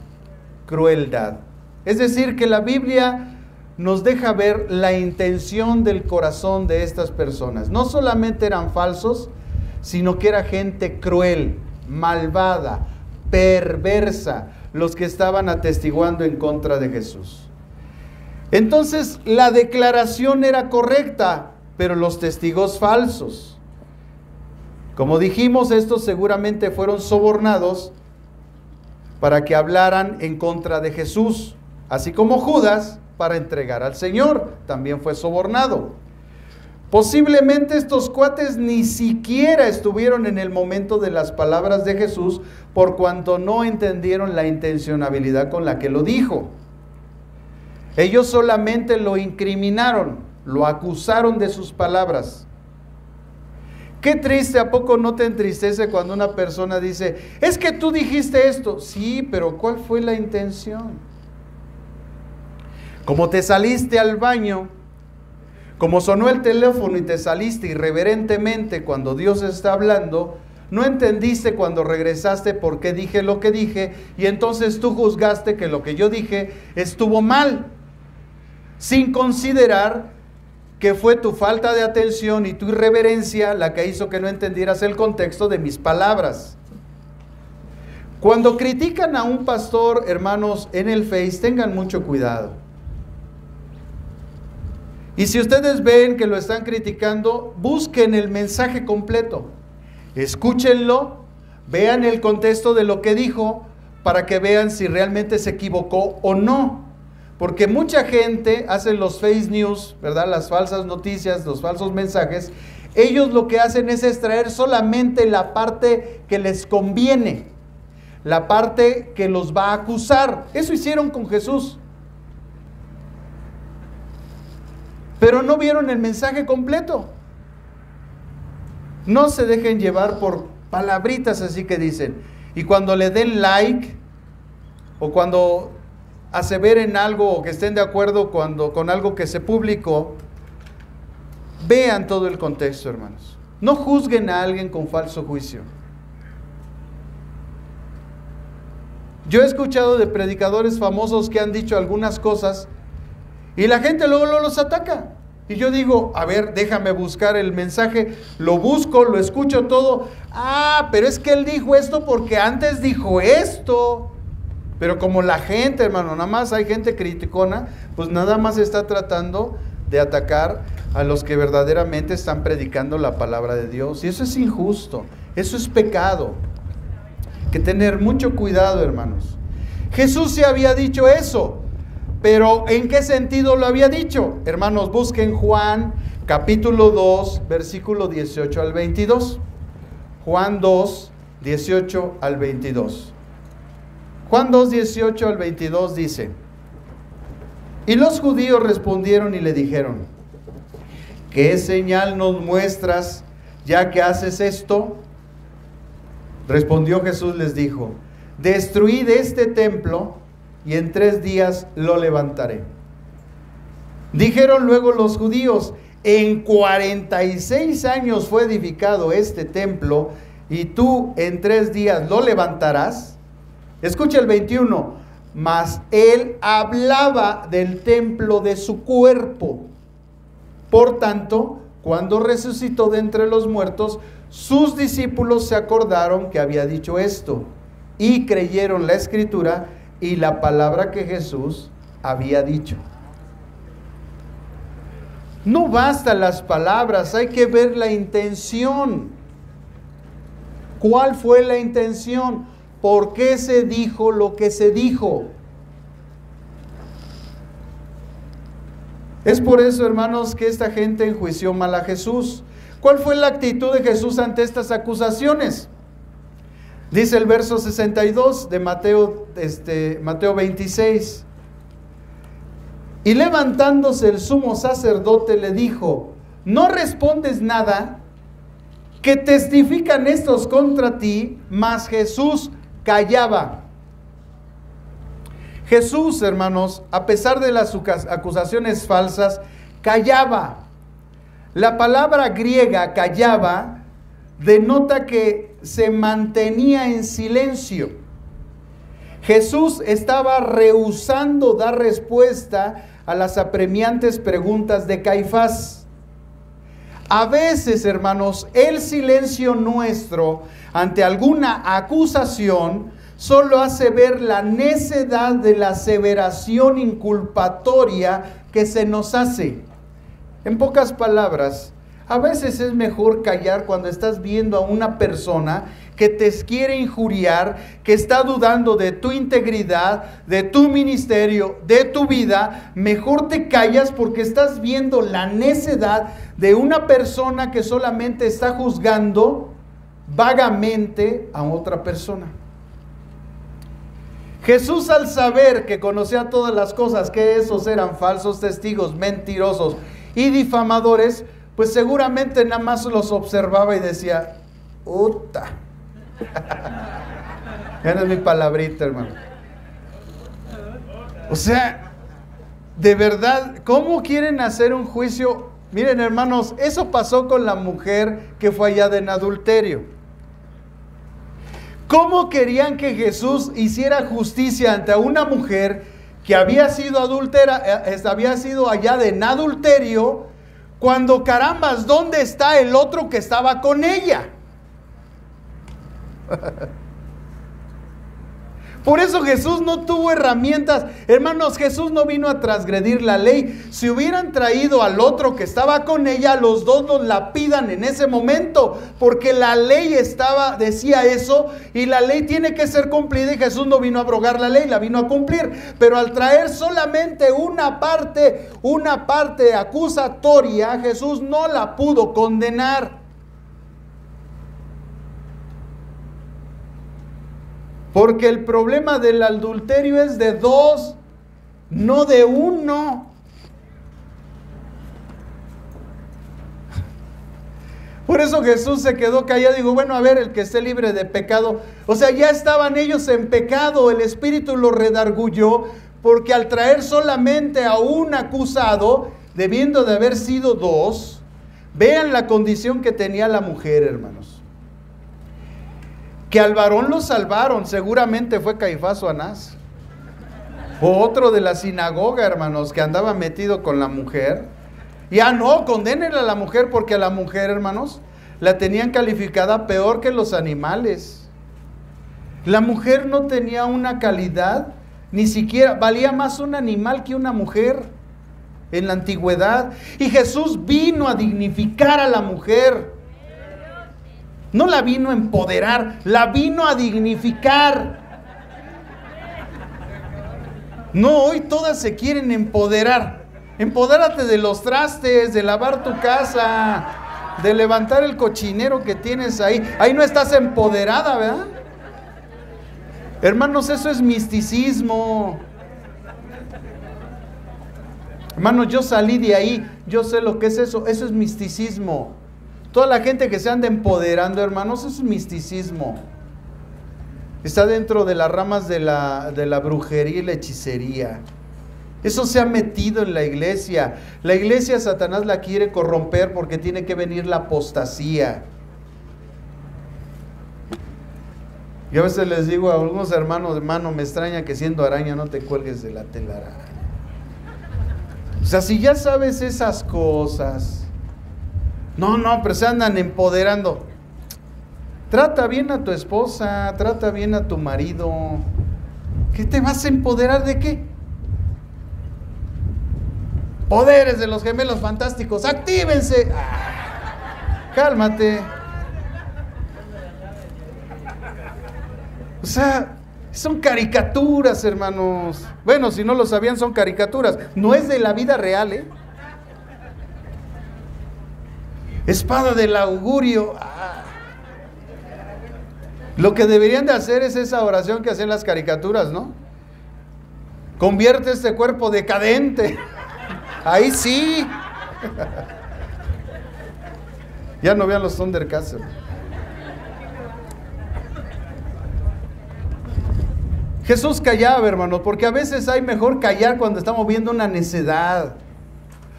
crueldad. Es decir, que la Biblia nos deja ver la intención del corazón de estas personas. No solamente eran falsos, sino que era gente cruel, malvada, perversa, los que estaban atestiguando en contra de Jesús. Entonces, la declaración era correcta, pero los testigos falsos. Como dijimos, estos seguramente fueron sobornados para que hablaran en contra de Jesús, así como Judas para entregar al Señor, también fue sobornado. Posiblemente estos cuates ni siquiera estuvieron en el momento de las palabras de Jesús, por cuanto no entendieron la intencionalidad con la que lo dijo. Ellos solamente lo incriminaron, lo acusaron de sus palabras. Qué triste, ¿a poco no te entristece cuando una persona dice, es que tú dijiste esto? Sí, pero ¿cuál fue la intención? Como te saliste al baño, como sonó el teléfono y te saliste irreverentemente cuando Dios está hablando, no entendiste cuando regresaste por qué dije lo que dije, y entonces tú juzgaste que lo que yo dije estuvo mal, sin considerar que fue tu falta de atención y tu irreverencia la que hizo que no entendieras el contexto de mis palabras. Cuando critican a un pastor, hermanos, en el Face, tengan mucho cuidado. Y si ustedes ven que lo están criticando, busquen el mensaje completo, escúchenlo, vean el contexto de lo que dijo, para que vean si realmente se equivocó o no. Porque mucha gente hace los fake news, ¿verdad? Las falsas noticias, los falsos mensajes. Ellos lo que hacen es extraer solamente la parte que les conviene, la parte que los va a acusar. Eso hicieron con Jesús. Pero no vieron el mensaje completo. No se dejen llevar por palabritas así que dicen. Y cuando le den like, o cuando aseveren algo, o que estén de acuerdo con algo que se publicó, vean todo el contexto, hermanos. No juzguen a alguien con falso juicio. Yo he escuchado de predicadores famosos que han dicho algunas cosas y la gente luego los ataca. Y yo digo, a ver, déjame buscar el mensaje, lo busco, lo escucho todo. Ah, pero es que él dijo esto porque antes dijo esto. Pero como la gente, hermano, nada más hay gente criticona, pues nada más está tratando de atacar a los que verdaderamente están predicando la palabra de Dios. Y eso es injusto, eso es pecado. Hay que tener mucho cuidado, hermanos. Jesús se había dicho eso. Pero ¿en qué sentido lo había dicho? Hermanos, busquen Juan capítulo 2, versículo 18 al 22. Juan 2, 18 al 22. Juan 2, 18 al 22 dice: y los judíos respondieron y le dijeron, ¿qué señal nos muestras ya que haces esto? Respondió Jesús, les dijo, destruid este templo y en 3 días lo levantaré. Dijeron luego los judíos, en 46 años fue edificado este templo, y tú en 3 días lo levantarás. Escucha el 21, mas él hablaba del templo de su cuerpo. Por tanto, cuando resucitó de entre los muertos, sus discípulos se acordaron que había dicho esto, y creyeron la escritura y la palabra que Jesús había dicho. No bastan las palabras, hay que ver la intención. ¿Cuál fue la intención? ¿Por qué se dijo lo que se dijo? Es por eso, hermanos, que esta gente enjuició mal a Jesús. ¿Cuál fue la actitud de Jesús ante estas acusaciones? Dice el verso 62 de Mateo 26. Y levantándose el sumo sacerdote le dijo, ¿no respondes nada? Que testifican estos contra ti. Mas Jesús callaba. Jesús, hermanos, a pesar de las acusaciones falsas, callaba. La palabra griega callaba denota que se mantenía en silencio. Jesús estaba rehusando dar respuesta a las apremiantes preguntas de Caifás. A veces, hermanos, el silencio nuestro ante alguna acusación solo hace ver la necedad de la aseveración inculpatoria que se nos hace. En pocas palabras, a veces es mejor callar cuando estás viendo a una persona que te quiere injuriar, que está dudando de tu integridad, de tu ministerio, de tu vida. Mejor te callas porque estás viendo la necedad de una persona que solamente está juzgando vagamente a otra persona. Jesús, al saber que conocía todas las cosas, que esos eran falsos testigos, mentirosos y difamadores, pues seguramente nada más los observaba y decía, ¡uta! Ya no es mi palabrita, hermano. O sea, de verdad, ¿cómo quieren hacer un juicio? Miren, hermanos, eso pasó con la mujer que fue hallada en adulterio. ¿Cómo querían que Jesús hiciera justicia ante una mujer que había sido adúltera, había sido hallada en adulterio, cuando carambas, ¿dónde está el otro que estaba con ella? Por eso Jesús no tuvo herramientas. Hermanos, Jesús no vino a transgredir la ley. Si hubieran traído al otro que estaba con ella, los dos nos la pidan en ese momento, porque la ley decía eso, y la ley tiene que ser cumplida, y Jesús no vino a abrogar la ley, la vino a cumplir. Pero al traer solamente una parte acusatoria, Jesús no la pudo condenar. Porque el problema del adulterio es de dos, no de uno. Por eso Jesús se quedó callado. Digo, bueno, a ver, el que esté libre de pecado. O sea, ya estaban ellos en pecado. El Espíritu los redarguyó, porque al traer solamente a un acusado, debiendo de haber sido dos, vean la condición que tenía la mujer, hermanos. Que al varón lo salvaron, seguramente fue Caifás o Anás. O otro de la sinagoga, hermanos, que andaba metido con la mujer. Ya no, condénenle a la mujer, porque a la mujer, hermanos, la tenían calificada peor que los animales. La mujer no tenía una calidad, ni siquiera, valía más un animal que una mujer en la antigüedad. Y Jesús vino a dignificar a la mujer. No la vino a empoderar, la vino a dignificar. No, hoy todas se quieren empoderar. Empodérate de los trastes, de lavar tu casa, de levantar el cochinero que tienes ahí. Ahí no estás empoderada, ¿verdad? Hermanos, eso es misticismo. Hermanos, yo salí de ahí, yo sé lo que es eso. Eso es misticismo. Toda la gente que se anda empoderando, hermanos, eso es misticismo. Está dentro de las ramas de la brujería y la hechicería. Eso se ha metido en la iglesia. La iglesia, Satanás la quiere corromper porque tiene que venir la apostasía. Y a veces les digo a algunos hermanos, hermano, me extraña que siendo araña no te cuelgues de la telaraña. O sea, si ya sabes esas cosas... No, pero se andan empoderando. Trata bien a tu esposa, trata bien a tu marido. ¿Qué te vas a empoderar de qué? Poderes de los gemelos fantásticos, ¡actívense! Cálmate. O sea, son caricaturas, hermanos. Bueno, si no lo sabían, son caricaturas. No es de la vida real, ¿eh? Espada del augurio. Lo que deberían de hacer es esa oración que hacen las caricaturas, ¿no? Convierte este cuerpo decadente. Ahí sí. Ya no vean los Thundercats. Jesús callaba, hermanos, porque a veces hay mejor callar cuando estamos viendo una necedad.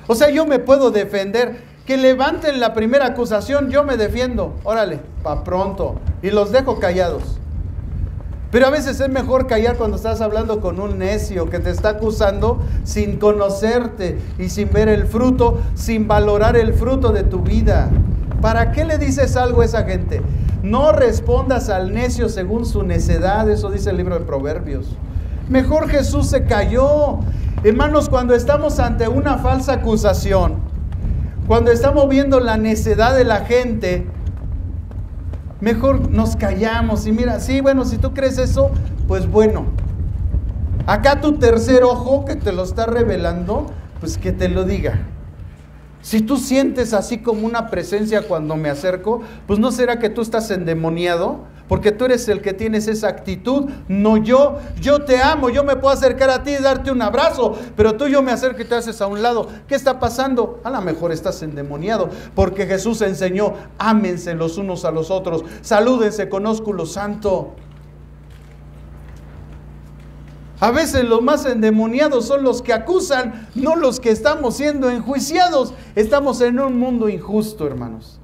O sea, yo me puedo defender. Que levanten la primera acusación, yo me defiendo. Órale, pa' pronto. Y los dejo callados. Pero a veces es mejor callar cuando estás hablando con un necio que te está acusando sin conocerte y sin ver el fruto, sin valorar el fruto de tu vida. ¿Para qué le dices algo a esa gente? No respondas al necio según su necedad, eso dice el libro de Proverbios. Mejor Jesús se calló. Hermanos, cuando estamos ante una falsa acusación, cuando estamos viendo la necedad de la gente, mejor nos callamos y mira, sí, bueno, si tú crees eso, pues bueno. Acá tu tercer ojo que te lo está revelando, pues que te lo diga. Si tú sientes así como una presencia cuando me acerco, pues ¿no será que tú estás endemoniado? Porque tú eres el que tienes esa actitud, no yo. Yo te amo, yo me puedo acercar a ti y darte un abrazo, pero tú yo me acerco y te haces a un lado. ¿Qué está pasando? A lo mejor estás endemoniado, porque Jesús enseñó, ámense los unos a los otros, salúdense con ósculo santo. A veces los más endemoniados son los que acusan, no los que estamos siendo enjuiciados. Estamos en un mundo injusto, hermanos.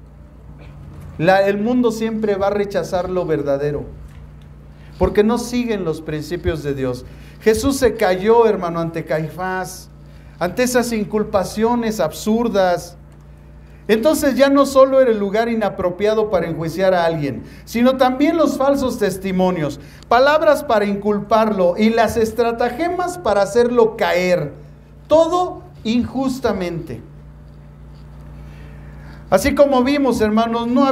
El mundo siempre va a rechazar lo verdadero, porque no siguen los principios de Dios. Jesús se cayó, hermano, ante Caifás, ante esas inculpaciones absurdas. Entonces ya no solo era el lugar inapropiado para enjuiciar a alguien, sino también los falsos testimonios, palabras para inculparlo y las estratagemas para hacerlo caer, todo injustamente. Así como vimos, hermanos, no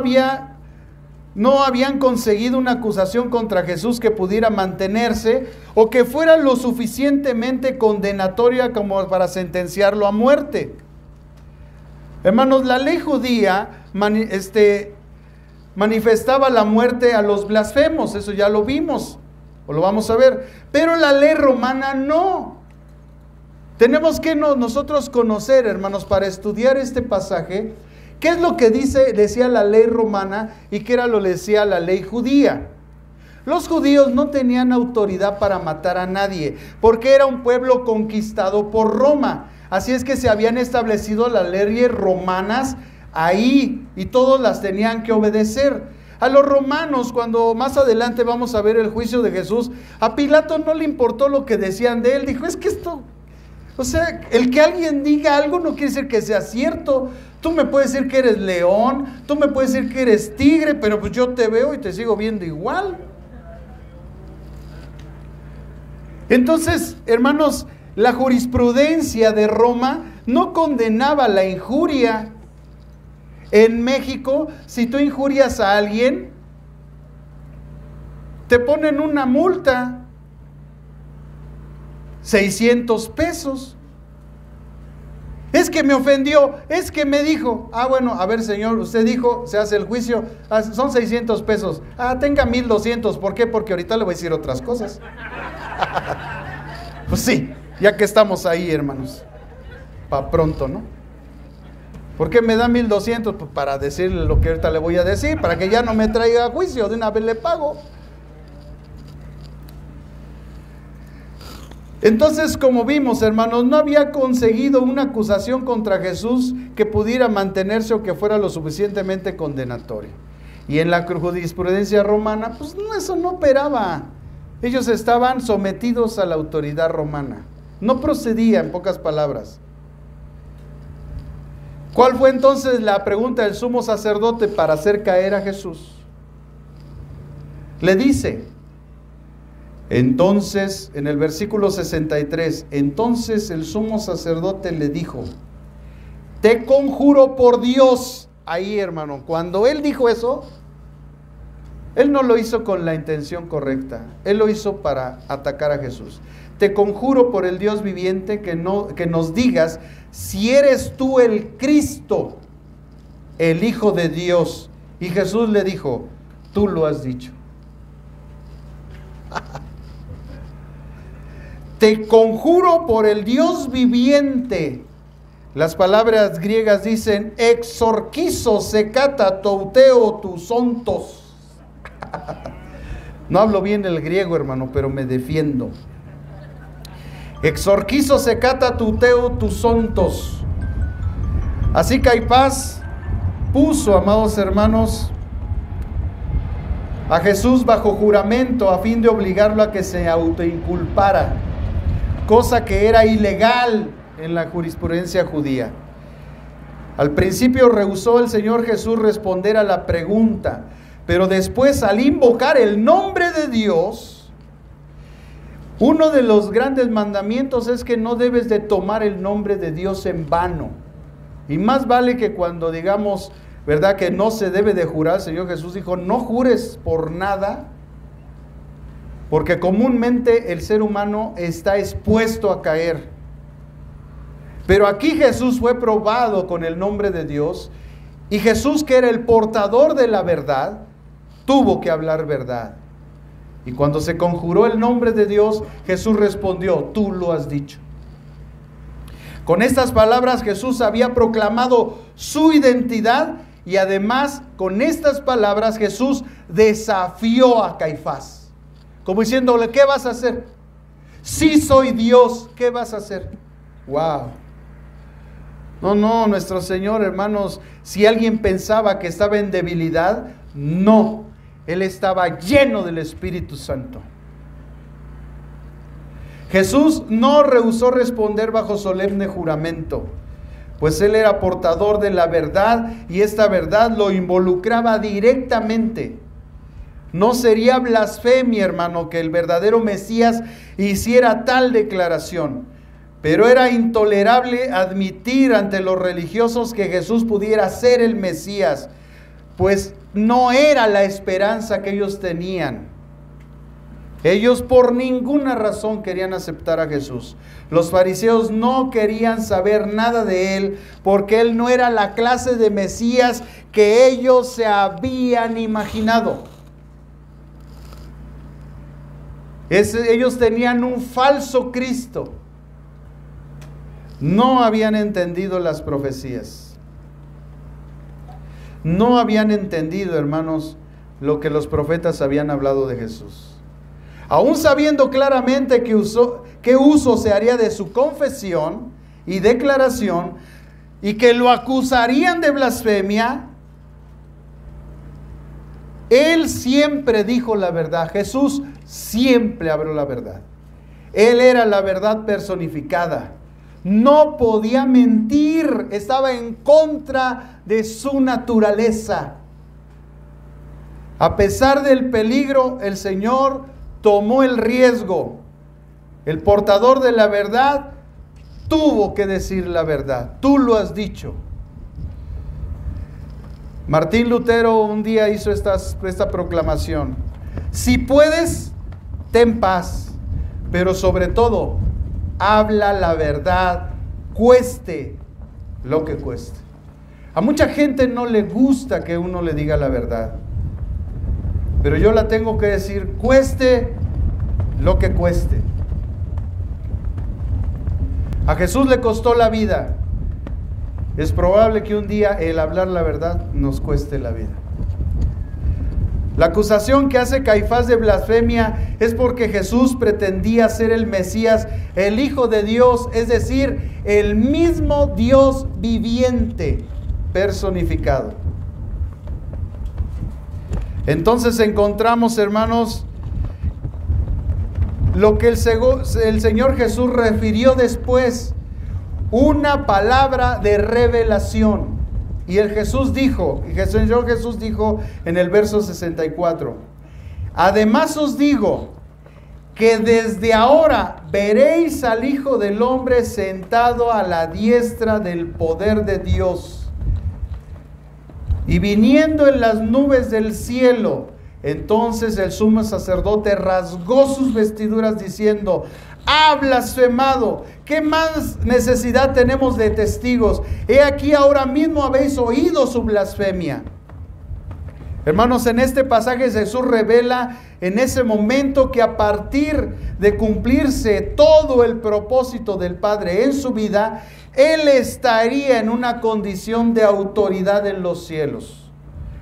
habían conseguido una acusación contra Jesús que pudiera mantenerse o que fuera lo suficientemente condenatoria como para sentenciarlo a muerte. Hermanos, la ley judía manifestaba la muerte a los blasfemos, eso ya lo vimos, o lo vamos a ver, pero la ley romana no. Tenemos que nosotros conocer, hermanos, para estudiar este pasaje, ¿qué es lo que decía la ley romana y qué era lo que decía la ley judía? Los judíos no tenían autoridad para matar a nadie, porque era un pueblo conquistado por Roma. Así es que se habían establecido las leyes romanas ahí y todos las tenían que obedecer. A los romanos, cuando más adelante vamos a ver el juicio de Jesús, a Pilato no le importó lo que decían de él. Dijo, es que esto, o sea, el que alguien diga algo no quiere decir que sea cierto. Tú me puedes decir que eres león, tú me puedes decir que eres tigre, pero pues yo te veo y te sigo viendo igual. Entonces, hermanos, la jurisprudencia de Roma no condenaba la injuria. En México, si tú injurias a alguien, te ponen una multa, 600 pesos. Es que me ofendió, es que me dijo, bueno, a ver señor, usted dijo, se hace el juicio, son 600 pesos, tenga 1200, ¿por qué? Porque ahorita le voy a decir otras cosas. Pues sí, ya que estamos ahí, hermanos, para pronto, ¿no? ¿Por qué me da 1200? Pues para decirle lo que ahorita le voy a decir, para que ya no me traiga a juicio, de una vez le pago. Entonces, como vimos, hermanos, no había conseguido una acusación contra Jesús que pudiera mantenerse o que fuera lo suficientemente condenatoria. Y en la jurisprudencia romana, pues no, eso no operaba. Ellos estaban sometidos a la autoridad romana. No procedía, en pocas palabras. ¿Cuál fue entonces la pregunta del sumo sacerdote para hacer caer a Jesús? Le dice, entonces, en el versículo 63, entonces el sumo sacerdote le dijo, te conjuro por Dios. Ahí, hermano, cuando él dijo eso, él no lo hizo con la intención correcta, él lo hizo para atacar a Jesús. Te conjuro por el Dios viviente que nos digas si eres tú el Cristo, el Hijo de Dios. Y Jesús le dijo, tú lo has dicho. Te conjuro por el Dios viviente. Las palabras griegas dicen exorquizo secata touteo tus ontos. No hablo bien el griego, hermano, pero me defiendo. Exorquizo secata touteo tus ontos. Así Caifás puso, amados hermanos, a Jesús bajo juramento a fin de obligarlo a que se autoinculpara, cosa que era ilegal en la jurisprudencia judía. Al principio rehusó el Señor Jesús responder a la pregunta, pero después, al invocar el nombre de Dios, uno de los grandes mandamientos es que no debes de tomar el nombre de Dios en vano. Y más vale que cuando digamos, ¿verdad?, que no se debe de jurar, el Señor Jesús dijo, no jures por nada, porque comúnmente el ser humano está expuesto a caer. Pero aquí Jesús fue probado con el nombre de Dios, y Jesús, que era el portador de la verdad, tuvo que hablar verdad. Y cuando se conjuró el nombre de Dios, Jesús respondió, tú lo has dicho. Con estas palabras Jesús había proclamado su identidad, y además con estas palabras Jesús desafió a Caifás, como diciéndole, ¿qué vas a hacer? Si soy Dios, ¿qué vas a hacer? ¡Wow! No, nuestro Señor, hermanos, si alguien pensaba que estaba en debilidad, no, Él estaba lleno del Espíritu Santo. Jesús no rehusó responder bajo solemne juramento, pues Él era portador de la verdad y esta verdad lo involucraba directamente. No sería blasfemia, hermano, que el verdadero Mesías hiciera tal declaración. Pero era intolerable admitir ante los religiosos que Jesús pudiera ser el Mesías, pues no era la esperanza que ellos tenían. Ellos por ninguna razón querían aceptar a Jesús. Los fariseos no querían saber nada de Él, porque Él no era la clase de Mesías que ellos se habían imaginado. Ellos tenían un falso Cristo. No habían entendido las profecías. No habían entendido, hermanos, lo que los profetas habían hablado de Jesús. Aún sabiendo claramente qué uso se haría de su confesión y declaración, y que lo acusarían de blasfemia, Él siempre dijo la verdad. Jesús siempre habló la verdad. Él era la verdad personificada. No podía mentir, estaba en contra de su naturaleza. A pesar del peligro, el Señor tomó el riesgo. El portador de la verdad tuvo que decir la verdad. Tú lo has dicho. Martín Lutero un día hizo esta proclamación: si puedes, ten paz, pero sobre todo, habla la verdad, cueste lo que cueste. A mucha gente no le gusta que uno le diga la verdad, pero yo la tengo que decir, cueste lo que cueste. A Jesús le costó la vida. Es probable que un día el hablar la verdad nos cueste la vida. La acusación que hace Caifás de blasfemia es porque Jesús pretendía ser el Mesías, el Hijo de Dios, es decir, el mismo Dios viviente, personificado. Entonces encontramos, hermanos, lo que el Señor Jesús refirió después, una palabra de revelación. Y el Señor Jesús dijo en el verso 64, además os digo que desde ahora veréis al Hijo del Hombre sentado a la diestra del poder de Dios y viniendo en las nubes del cielo. Entonces el sumo sacerdote rasgó sus vestiduras diciendo, ha blasfemado, ¿qué más necesidad tenemos de testigos? He aquí ahora mismo habéis oído su blasfemia. Hermanos, en este pasaje Jesús revela en ese momento que a partir de cumplirse todo el propósito del Padre en su vida, Él estaría en una condición de autoridad en los cielos.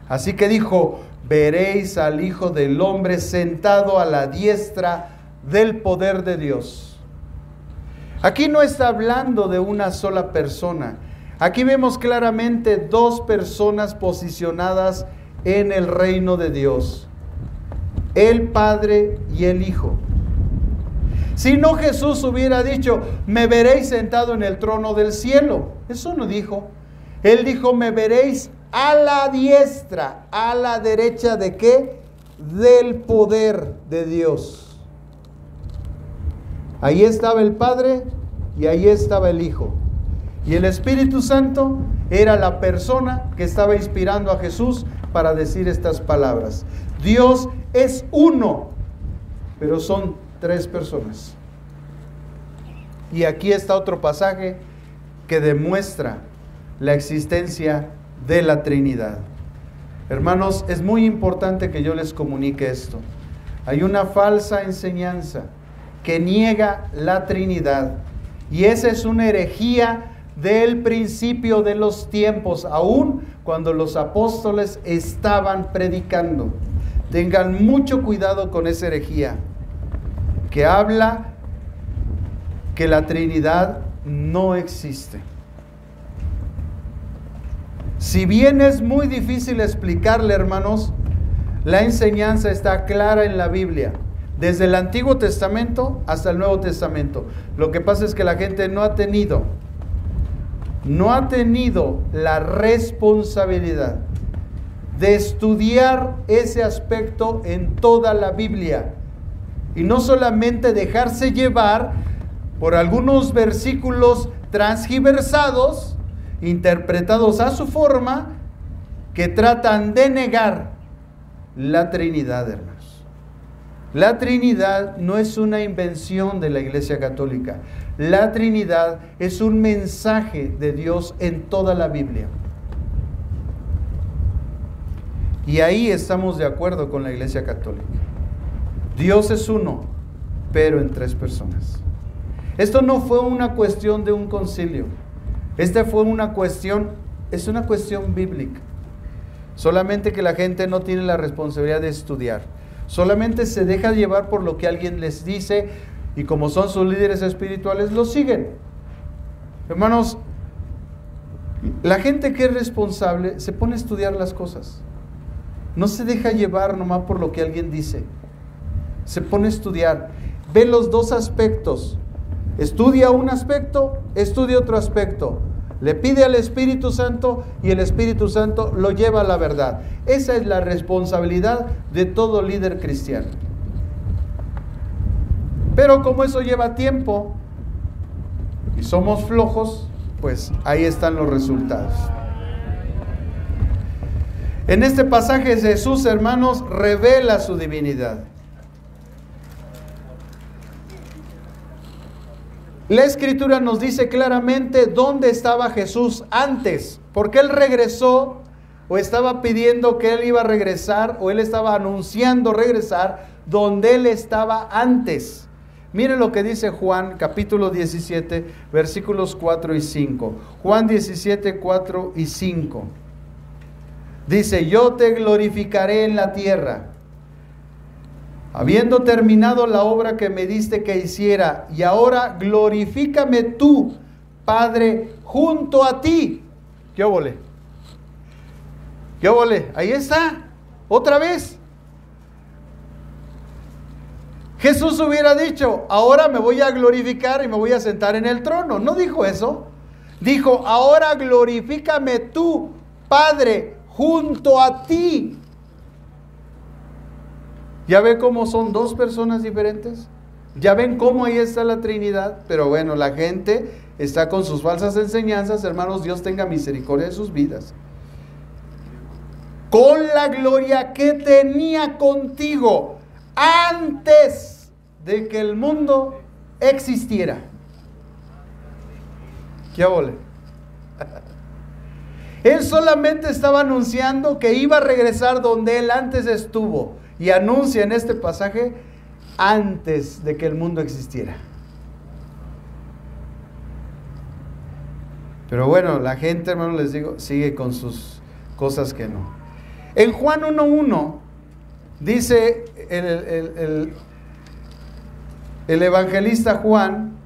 Así que dijo, veréis al Hijo del Hombre sentado a la diestra del poder de Dios. Aquí no está hablando de una sola persona. Aquí vemos claramente dos personas posicionadas en el reino de Dios. el Padre y el Hijo. Si no, Jesús hubiera dicho, me veréis sentado en el trono del cielo. Eso no dijo. Él dijo, me veréis a la diestra, a la derecha ¿de qué? Del poder de Dios. Ahí estaba el Padre y ahí estaba el Hijo. Y el Espíritu Santo era la persona que estaba inspirando a Jesús para decir estas palabras. Dios es uno, pero son tres personas. Y aquí está otro pasaje que demuestra la existencia de la Trinidad. Hermanos, es muy importante que yo les comunique esto. Hay una falsa enseñanza que niega la Trinidad, y esa es una herejía del principio de los tiempos, aún cuando los apóstoles estaban predicando. Tengan mucho cuidado con esa herejía que habla que la Trinidad no existe. Si bien es muy difícil explicarle, hermanos, la enseñanza está clara en la Biblia, desde el Antiguo Testamento hasta el Nuevo Testamento. Lo que pasa es que la gente no ha tenido la responsabilidad de estudiar ese aspecto en toda la Biblia, y no solamente dejarse llevar por algunos versículos transgiversados, interpretados a su forma, que tratan de negar la Trinidad, hermanos. La Trinidad no es una invención de la Iglesia Católica. La Trinidad es un mensaje de Dios en toda la Biblia. Y ahí estamos de acuerdo con la Iglesia Católica. Dios es uno, pero en tres personas. Esto no fue una cuestión de un concilio. Es una cuestión bíblica. Solamente que la gente no tiene la responsabilidad de estudiar. Solamente se deja llevar por lo que alguien les dice, y como son sus líderes espirituales, lo siguen. Hermanos, la gente que es responsable se pone a estudiar las cosas. No se deja llevar nomás por lo que alguien dice. Se pone a estudiar. Ve los dos aspectos. Estudia un aspecto, estudia otro aspecto. Le pide al Espíritu Santo y el Espíritu Santo lo lleva a la verdad. Esa es la responsabilidad de todo líder cristiano. Pero como eso lleva tiempo y somos flojos, pues ahí están los resultados. En este pasaje Jesús, hermanos, revela su divinidad. La Escritura nos dice claramente dónde estaba Jesús antes, porque Él regresó, o estaba pidiendo que Él iba a regresar, o Él estaba anunciando regresar donde Él estaba antes. Miren lo que dice Juan capítulo 17, versículos 4 y 5. Juan 17, 4 y 5. Dice, yo te glorificaré en la tierra, habiendo terminado la obra que me diste que hiciera, y ahora glorifícame tú, Padre, junto a ti. ¿Qué óvole? ¿Qué óvole? Ahí está, otra vez. Jesús hubiera dicho, ahora me voy a glorificar y me voy a sentar en el trono. No dijo eso. Dijo, ahora glorifícame tú, Padre, junto a ti. ¿Ya ven cómo son dos personas diferentes? ¿Ya ven cómo ahí está la Trinidad? Pero bueno, la gente está con sus falsas enseñanzas. Hermanos, Dios tenga misericordia de sus vidas. Con la gloria que tenía contigo antes de que el mundo existiera. ¿Qué óvole? Él solamente estaba anunciando que iba a regresar donde Él antes estuvo. Y anuncia en este pasaje antes de que el mundo existiera. Pero bueno, la gente, hermanos, les digo, sigue con sus cosas que no. En Juan 1:1 dice el evangelista Juan,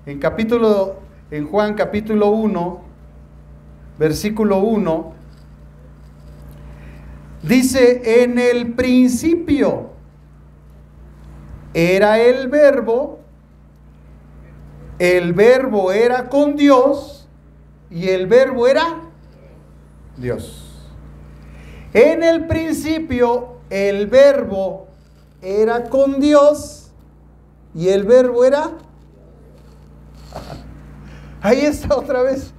en Juan capítulo 1, versículo 1, dice, en el principio era el verbo era con Dios y el verbo era Dios. En el principio el verbo era con Dios y el verbo era... Ahí está otra vez.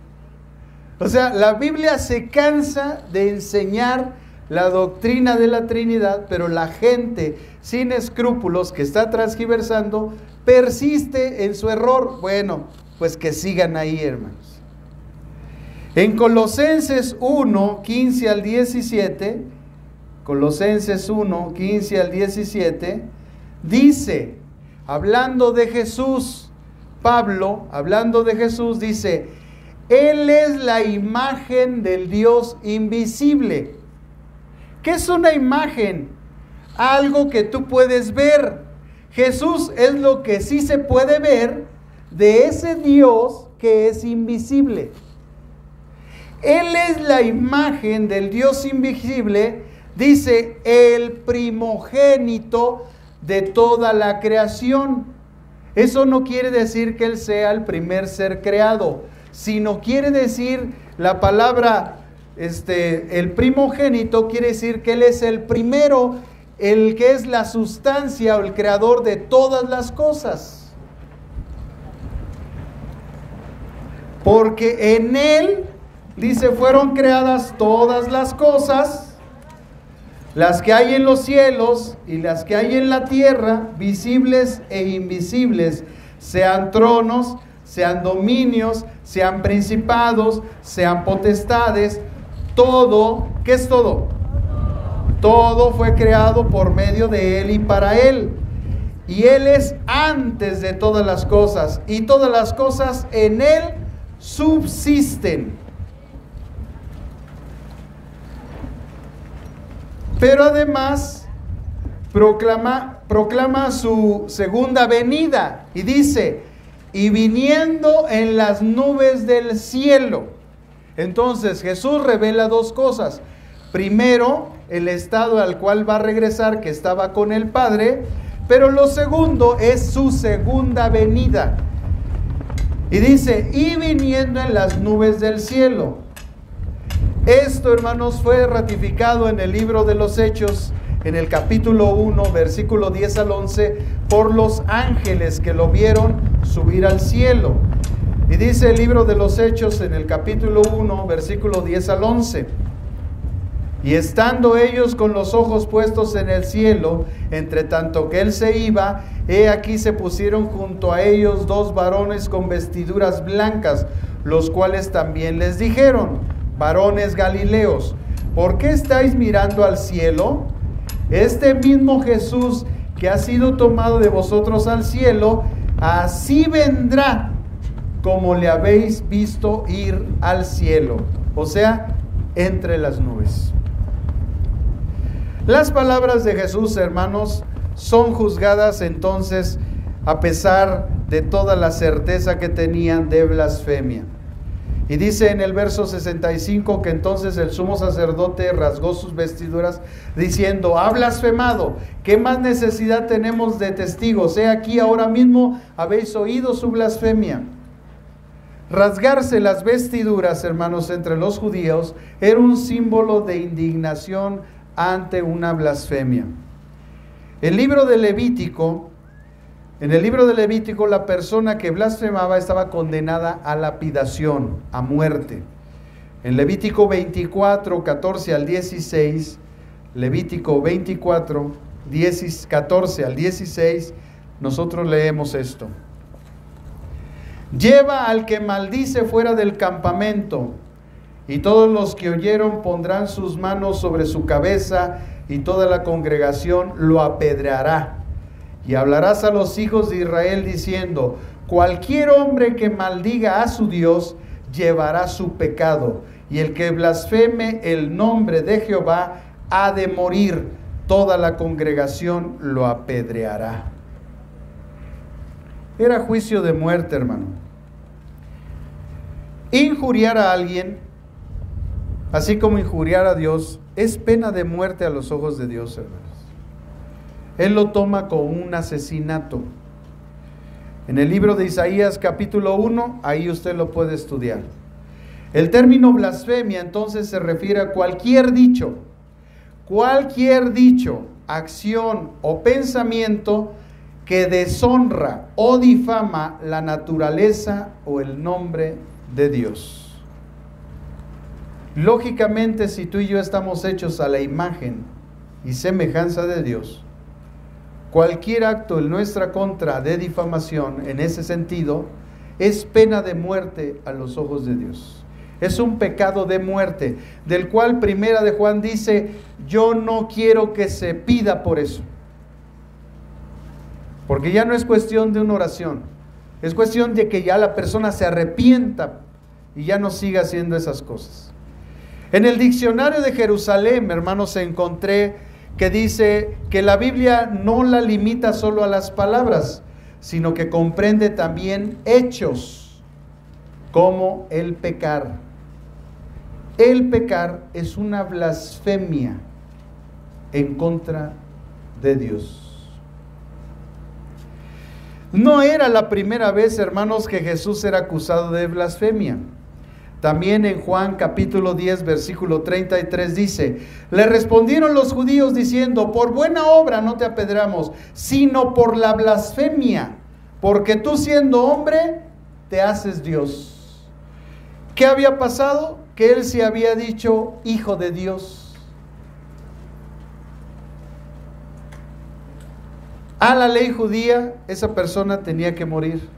O sea, la Biblia se cansa de enseñar la doctrina de la Trinidad, pero la gente sin escrúpulos que está transgiversando persiste en su error. Bueno, pues que sigan ahí, hermanos. En Colosenses 1, 15 al 17, Colosenses 1, 15 al 17, dice, hablando de Jesús, Pablo, hablando de Jesús, dice, Él es la imagen del Dios invisible. ¿Qué es una imagen? Algo que tú puedes ver. Jesús es lo que sí se puede ver de ese Dios que es invisible. Él es la imagen del Dios invisible, dice, el primogénito de toda la creación. Eso no quiere decir que Él sea el primer ser creado, sino quiere decir la palabra, el primogénito quiere decir que Él es el primero, el que es la sustancia o el creador de todas las cosas. Porque en Él, dice, fueron creadas todas las cosas, las que hay en los cielos y las que hay en la tierra, visibles e invisibles, sean tronos, sean dominios, sean principados, sean potestades, todo, ¿qué es todo? Todo fue creado por medio de Él y para Él. Y Él es antes de todas las cosas, y todas las cosas en Él subsisten. Pero además proclama su segunda venida y dice, y viniendo en las nubes del cielo. Entonces Jesús revela dos cosas. Primero, el estado al cual va a regresar, que estaba con el Padre, pero lo segundo es su segunda venida. Y dice, y viniendo en las nubes del cielo. Esto, hermanos, fue ratificado en el libro de los Hechos, en el capítulo 1, versículo 10 al 11, por los ángeles que lo vieron subir al cielo. Y dice el libro de los Hechos en el capítulo 1, versículo 10 al 11. Y estando ellos con los ojos puestos en el cielo, entre tanto que él se iba, he aquí se pusieron junto a ellos dos varones con vestiduras blancas, los cuales también les dijeron, varones Galileos, ¿por qué estáis mirando al cielo? Este mismo Jesús que ha sido tomado de vosotros al cielo, así vendrá como le habéis visto ir al cielo, o sea, entre las nubes. Las palabras de Jesús, hermanos, son juzgadas entonces, a pesar de toda la certeza que tenían, de blasfemia. Y dice en el verso 65 que entonces el sumo sacerdote rasgó sus vestiduras diciendo, ha blasfemado, ¿qué más necesidad tenemos de testigos? He aquí ahora mismo habéis oído su blasfemia. Rasgarse las vestiduras, hermanos, entre los judíos era un símbolo de indignación ante una blasfemia. En el libro de Levítico, la persona que blasfemaba estaba condenada a lapidación, a muerte. En Levítico 24, 14 al 16, Levítico 24, 14 al 16, nosotros leemos esto. Lleva al que maldice fuera del campamento, y todos los que oyeron pondrán sus manos sobre su cabeza, y toda la congregación lo apedreará. Y hablarás a los hijos de Israel diciendo, cualquier hombre que maldiga a su Dios llevará su pecado, y el que blasfeme el nombre de Jehová ha de morir, toda la congregación lo apedreará. Era juicio de muerte, hermano. Injuriar a alguien, así como injuriar a Dios, es pena de muerte a los ojos de Dios, hermanos. Él lo toma como un asesinato. En el libro de Isaías capítulo 1, ahí usted lo puede estudiar. El término blasfemia entonces se refiere a cualquier dicho, acción o pensamiento que deshonra o difama la naturaleza o el nombre de Dios. Lógicamente, si tú y yo estamos hechos a la imagen y semejanza de Dios, cualquier acto en nuestra contra de difamación, en ese sentido, es pena de muerte a los ojos de Dios. Es un pecado de muerte, del cual Primera de Juan dice, yo no quiero que se pida por eso. Porque ya no es cuestión de una oración, es cuestión de que ya la persona se arrepienta y ya no siga haciendo esas cosas. En el diccionario de Jerusalén, hermanos, encontré que dice que la Biblia no la limita solo a las palabras, sino que comprende también hechos, como el pecar. El pecar es una blasfemia en contra de Dios. No era la primera vez, hermanos, que Jesús era acusado de blasfemia. También en Juan capítulo 10, versículo 33 dice, le respondieron los judíos diciendo, por buena obra no te apedreamos, sino por la blasfemia, porque tú siendo hombre, te haces Dios. ¿Qué había pasado? Que él se había dicho hijo de Dios. A la ley judía, esa persona tenía que morir.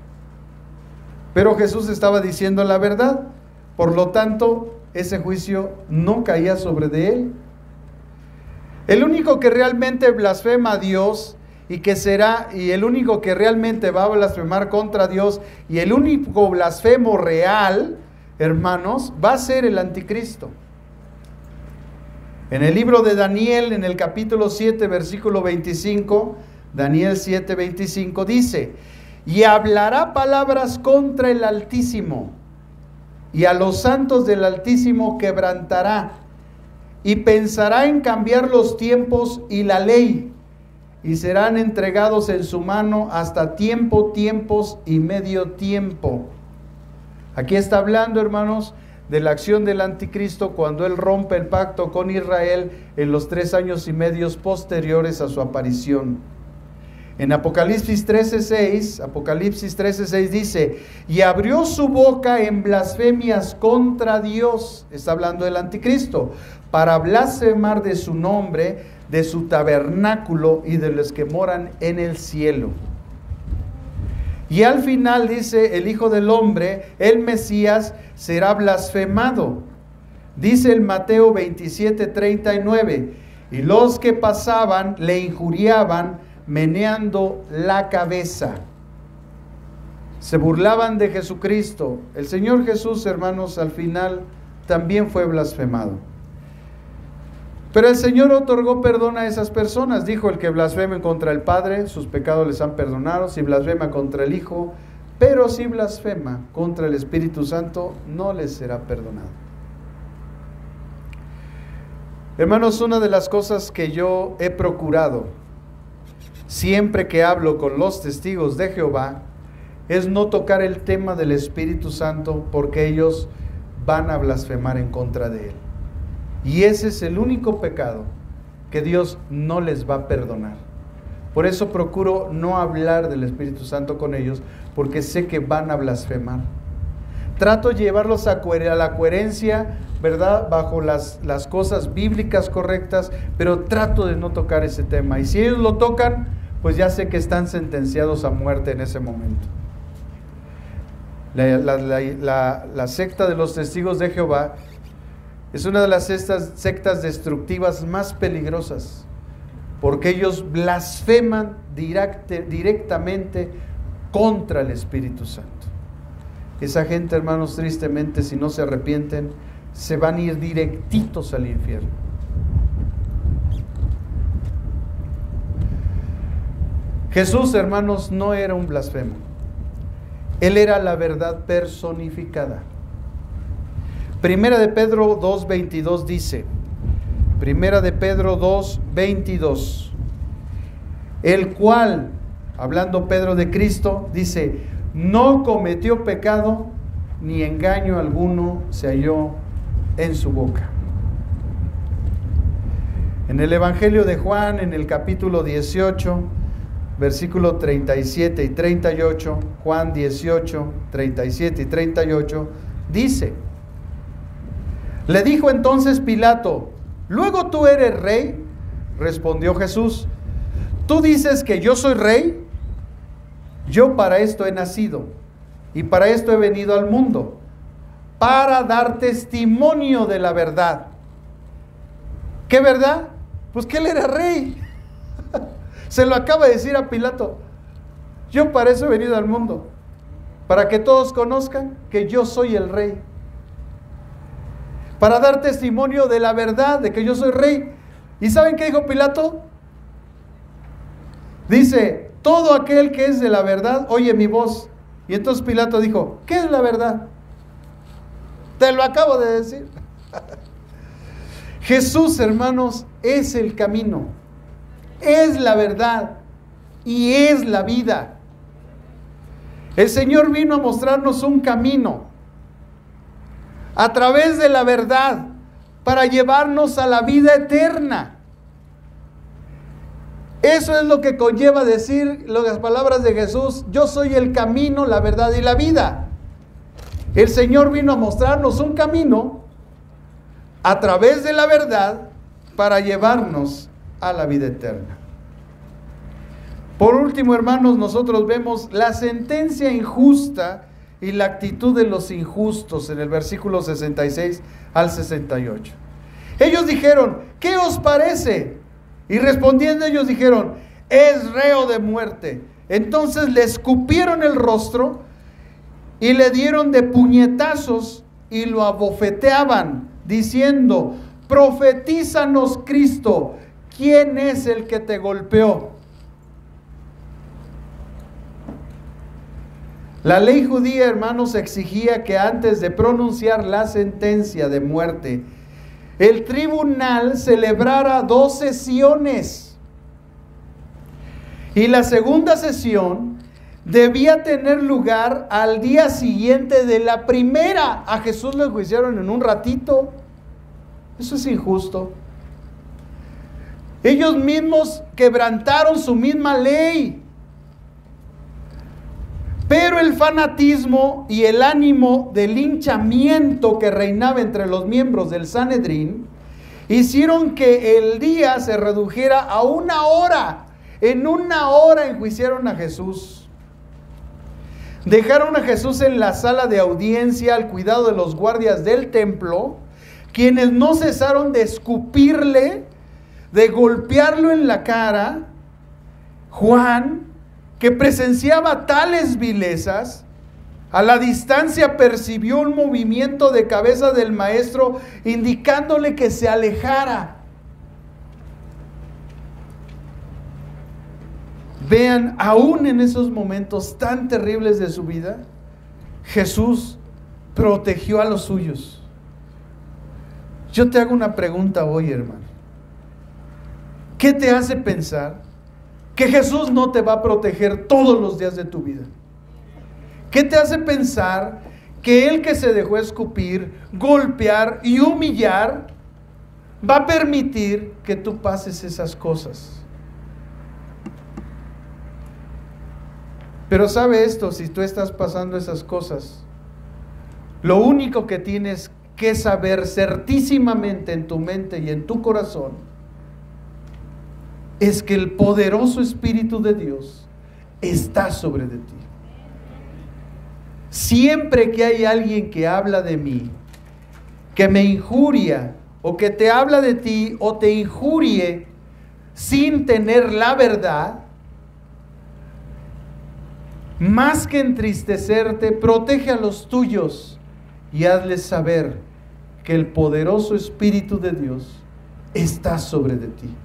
Pero Jesús estaba diciendo la verdad. Por lo tanto, ese juicio no caía sobre de él. El único que realmente blasfema a Dios y el único que realmente va a blasfemar contra Dios y el único blasfemo real, hermanos, va a ser el anticristo. En el libro de Daniel, en el capítulo 7, versículo 25, Daniel 7, 25 dice, y hablará palabras contra el Altísimo, y a los santos del Altísimo quebrantará, y pensará en cambiar los tiempos y la ley, y serán entregados en su mano hasta tiempos y medio tiempo. Aquí está hablando, hermanos, de la acción del anticristo cuando él rompe el pacto con Israel en los 3 años y medio posteriores a su aparición. En Apocalipsis 13:6 dice, y abrió su boca en blasfemias contra Dios, está hablando del anticristo, para blasfemar de su nombre, de su tabernáculo y de los que moran en el cielo. Y al final dice, el Hijo del Hombre, el Mesías, será blasfemado. Dice el Mateo 27:39, y los que pasaban le injuriaban, meneando la cabeza. Se burlaban de Jesucristo. El Señor Jesús, hermanos, al final también fue blasfemado. Pero el Señor otorgó perdón a esas personas. Dijo, el que blasfeme contra el Padre, sus pecados les han perdonado. Si blasfema contra el Hijo, pero si blasfema contra el Espíritu Santo, no les será perdonado. Hermanos, una de las cosas que yo he procurado siempre que hablo con los testigos de Jehová es no tocar el tema del Espíritu Santo, porque ellos van a blasfemar en contra de él. Y ese es el único pecado que Dios no les va a perdonar. Por eso procuro no hablar del Espíritu Santo con ellos, porque sé que van a blasfemar. Trato de llevarlos a la coherencia, ¿verdad? Bajo las cosas bíblicas correctas, pero trato de no tocar ese tema. Y si ellos lo tocan, pues ya sé que están sentenciados a muerte en ese momento. La secta de los testigos de Jehová es una de las sectas destructivas más peligrosas, porque ellos blasfeman directamente contra el Espíritu Santo. Esa gente, hermanos, tristemente, si no se arrepienten, se van a ir directitos al infierno. Jesús, hermanos, no era un blasfemo. Él era la verdad personificada. Primera de Pedro 2:22 dice, Primera de Pedro 2:22, el cual, hablando Pedro de Cristo, dice, no cometió pecado, ni engaño alguno se halló en su boca. En el Evangelio de Juan, en el capítulo 18, versículo 37 y 38, Juan 18, 37 y 38, dice, le dijo entonces Pilato, ¿luego tú eres rey? Respondió Jesús, ¿tú dices que yo soy rey? Yo para esto he nacido y para esto he venido al mundo, para dar testimonio de la verdad. ¿Qué verdad? Pues que él era rey. Se lo acaba de decir a Pilato. Yo para eso he venido al mundo, para que todos conozcan que yo soy el rey, para dar testimonio de la verdad, de que yo soy rey. ¿Y saben qué dijo Pilato? Dice, todo aquel que es de la verdad oye mi voz. Y entonces Pilato dijo, ¿qué es la verdad? Te lo acabo de decir. Jesús, hermanos, es el camino, es la verdad y es la vida. El Señor vino a mostrarnos un camino a través de la verdad para llevarnos a la vida eterna. Eso es lo que conlleva decir las palabras de Jesús, yo soy el camino, la verdad y la vida. El Señor vino a mostrarnos un camino a través de la verdad para llevarnos a la vida eterna. Por último, hermanos, nosotros vemos la sentencia injusta y la actitud de los injustos en el versículo 66 al 68. Ellos dijeron, ¿qué os parece? Y respondiendo ellos dijeron, es reo de muerte. Entonces le escupieron el rostro y le dieron de puñetazos y lo abofeteaban, diciendo, profetízanos Cristo, ¿quién es el que te golpeó? La ley judía, hermanos, exigía que antes de pronunciar la sentencia de muerte, el tribunal celebrara 2 sesiones. Y la segunda sesión debía tener lugar al día siguiente de la primera. A Jesús lo enjuiciaron en un ratito. Eso es injusto. Ellos mismos quebrantaron su misma ley. Pero el fanatismo y el ánimo de linchamiento que reinaba entre los miembros del Sanedrín hicieron que el día se redujera a 1 hora. En 1 hora enjuiciaron a Jesús. Dejaron a Jesús en la sala de audiencia al cuidado de los guardias del templo, quienes no cesaron de escupirle, de golpearlo en la cara. Juan, que presenciaba tales vilezas, a la distancia percibió un movimiento de cabeza del maestro indicándole que se alejara. Vean, aún en esos momentos tan terribles de su vida, Jesús protegió a los suyos. Yo te hago una pregunta hoy, hermano. ¿Qué te hace pensar que Jesús no te va a proteger todos los días de tu vida? ¿Qué te hace pensar que el que se dejó escupir, golpear y humillar va a permitir que tú pases esas cosas? Pero sabe esto, si tú estás pasando esas cosas, lo único que tienes que saber certísimamente en tu mente y en tu corazón es que el poderoso Espíritu de Dios está sobre de ti. Siempre que hay alguien que habla de mí, que me injuria, o que te habla de ti, o te injurie sin tener la verdad, más que entristecerte, protege a los tuyos y hazles saber que el poderoso Espíritu de Dios está sobre de ti.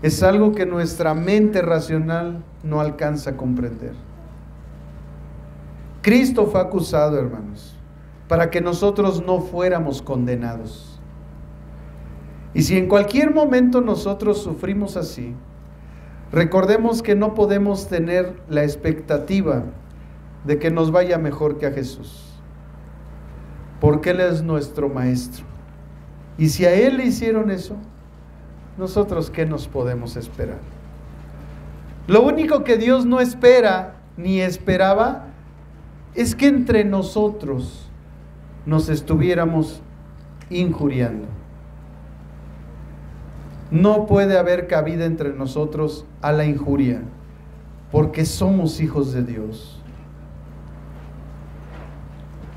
Es algo que nuestra mente racional no alcanza a comprender. Cristo fue acusado, hermanos, para que nosotros no fuéramos condenados. Y si en cualquier momento nosotros sufrimos así, recordemos que no podemos tener la expectativa de que nos vaya mejor que a Jesús, porque Él es nuestro Maestro. Y si a Él le hicieron eso, nosotros ¿qué nos podemos esperar? Lo único que Dios no espera ni esperaba es que entre nosotros nos estuviéramos injuriando. No puede haber cabida entre nosotros a la injuria, porque somos hijos de Dios.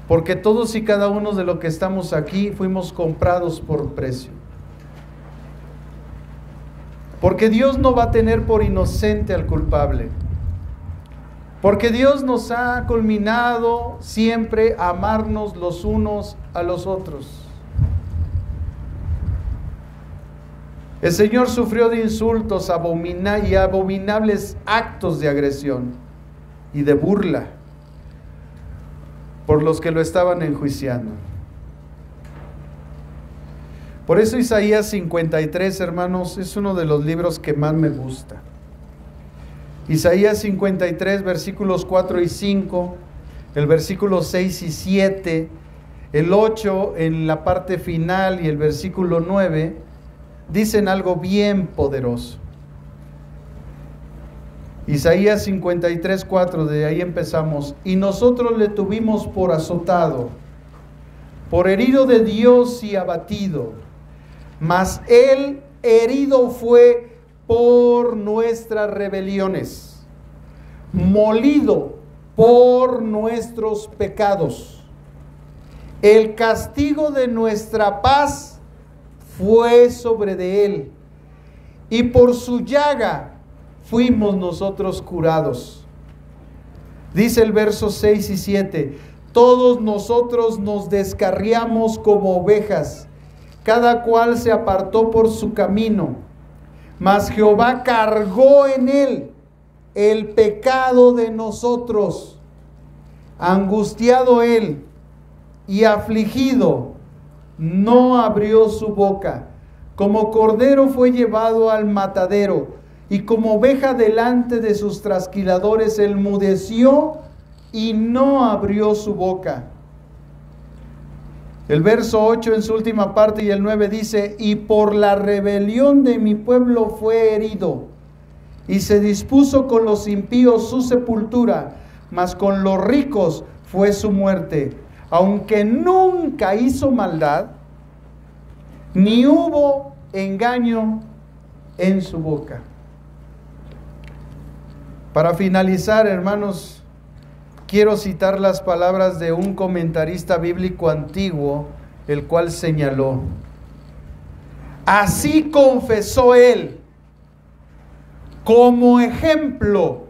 Porque todos y cada uno de los que estamos aquí fuimos comprados por precio. Porque Dios no va a tener por inocente al culpable. Porque Dios nos ha culminado siempre a amarnos los unos a los otros. El Señor sufrió de insultos y abominables actos de agresión y de burla por los que lo estaban enjuiciando. Por eso Isaías 53, hermanos, es uno de los libros que más me gusta. Isaías 53, versículos 4 y 5, el versículo 6 y 7, el 8 en la parte final y el versículo 9, dicen algo bien poderoso. Isaías 53, 4, de ahí empezamos. Y nosotros le tuvimos por azotado, por herido de Dios y abatido, mas Él herido fue por nuestras rebeliones, molido por nuestros pecados. El castigo de nuestra paz fue sobre de Él, y por su llaga fuimos nosotros curados. Dice el verso 6 y 7, todos nosotros nos descarriamos como ovejas, cada cual se apartó por su camino, mas Jehová cargó en él el pecado de nosotros. Angustiado él y afligido, no abrió su boca. Como cordero fue llevado al matadero, y como oveja delante de sus trasquiladores enmudeció y no abrió su boca. El verso 8 en su última parte y el 9 dice, y por la rebelión de mi pueblo fue herido, y se dispuso con los impíos su sepultura, mas con los ricos fue su muerte, aunque nunca hizo maldad, ni hubo engaño en su boca. Para finalizar, hermanos, quiero citar las palabras de un comentarista bíblico antiguo, el cual señaló: así confesó él, como ejemplo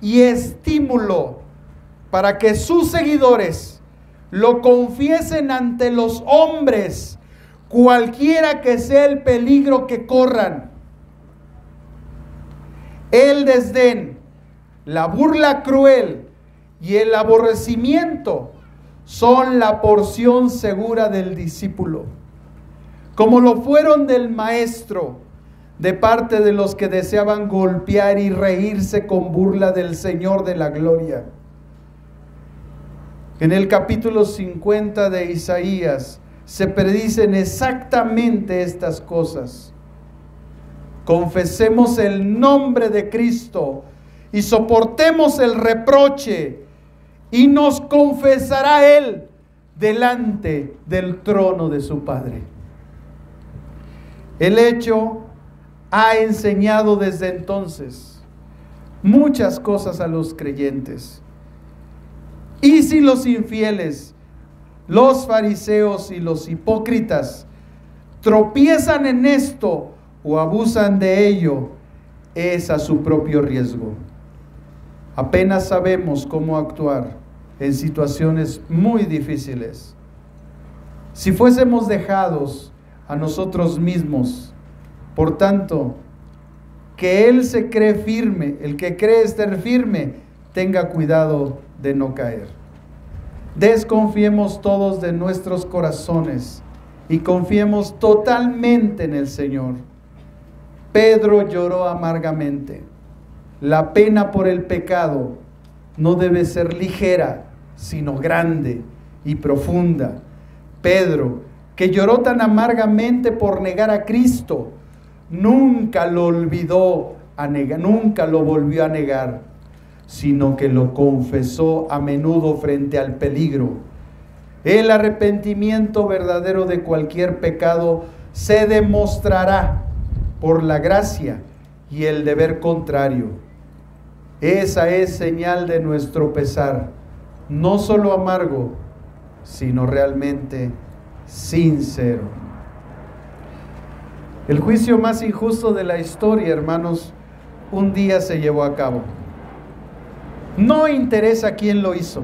y estímulo para que sus seguidores lo confiesen ante los hombres, cualquiera que sea el peligro que corran. El desdén, la burla cruel y el aborrecimiento son la porción segura del discípulo, como lo fueron del maestro, de parte de los que deseaban golpear y reírse con burla del Señor de la gloria. En el capítulo 50 de Isaías se predicen exactamente estas cosas. Confesemos el nombre de Cristo y soportemos el reproche, y nos confesará Él delante del trono de su Padre. El hecho ha enseñado desde entonces muchas cosas a los creyentes. Y si los infieles, los fariseos y los hipócritas tropiezan en esto o abusan de ello, es a su propio riesgo. Apenas sabemos cómo actuar en situaciones muy difíciles. Si fuésemos dejados a nosotros mismos, por tanto, que él se cree firme, el que cree estar firme, tenga cuidado de no caer. Desconfiemos todos de nuestros corazones y confiemos totalmente en el Señor. Pedro lloró amargamente. La pena por el pecado no debe ser ligera, sino grande y profunda. Pedro, que lloró tan amargamente por negar a Cristo, nunca lo olvidó nunca lo volvió a negar, sino que lo confesó a menudo frente al peligro. El arrepentimiento verdadero de cualquier pecado se demostrará por la gracia y el deber contrario. Esa es señal de nuestro pesar, no solo amargo, sino realmente sincero. El juicio más injusto de la historia, hermanos, un día se llevó a cabo. No interesa quién lo hizo.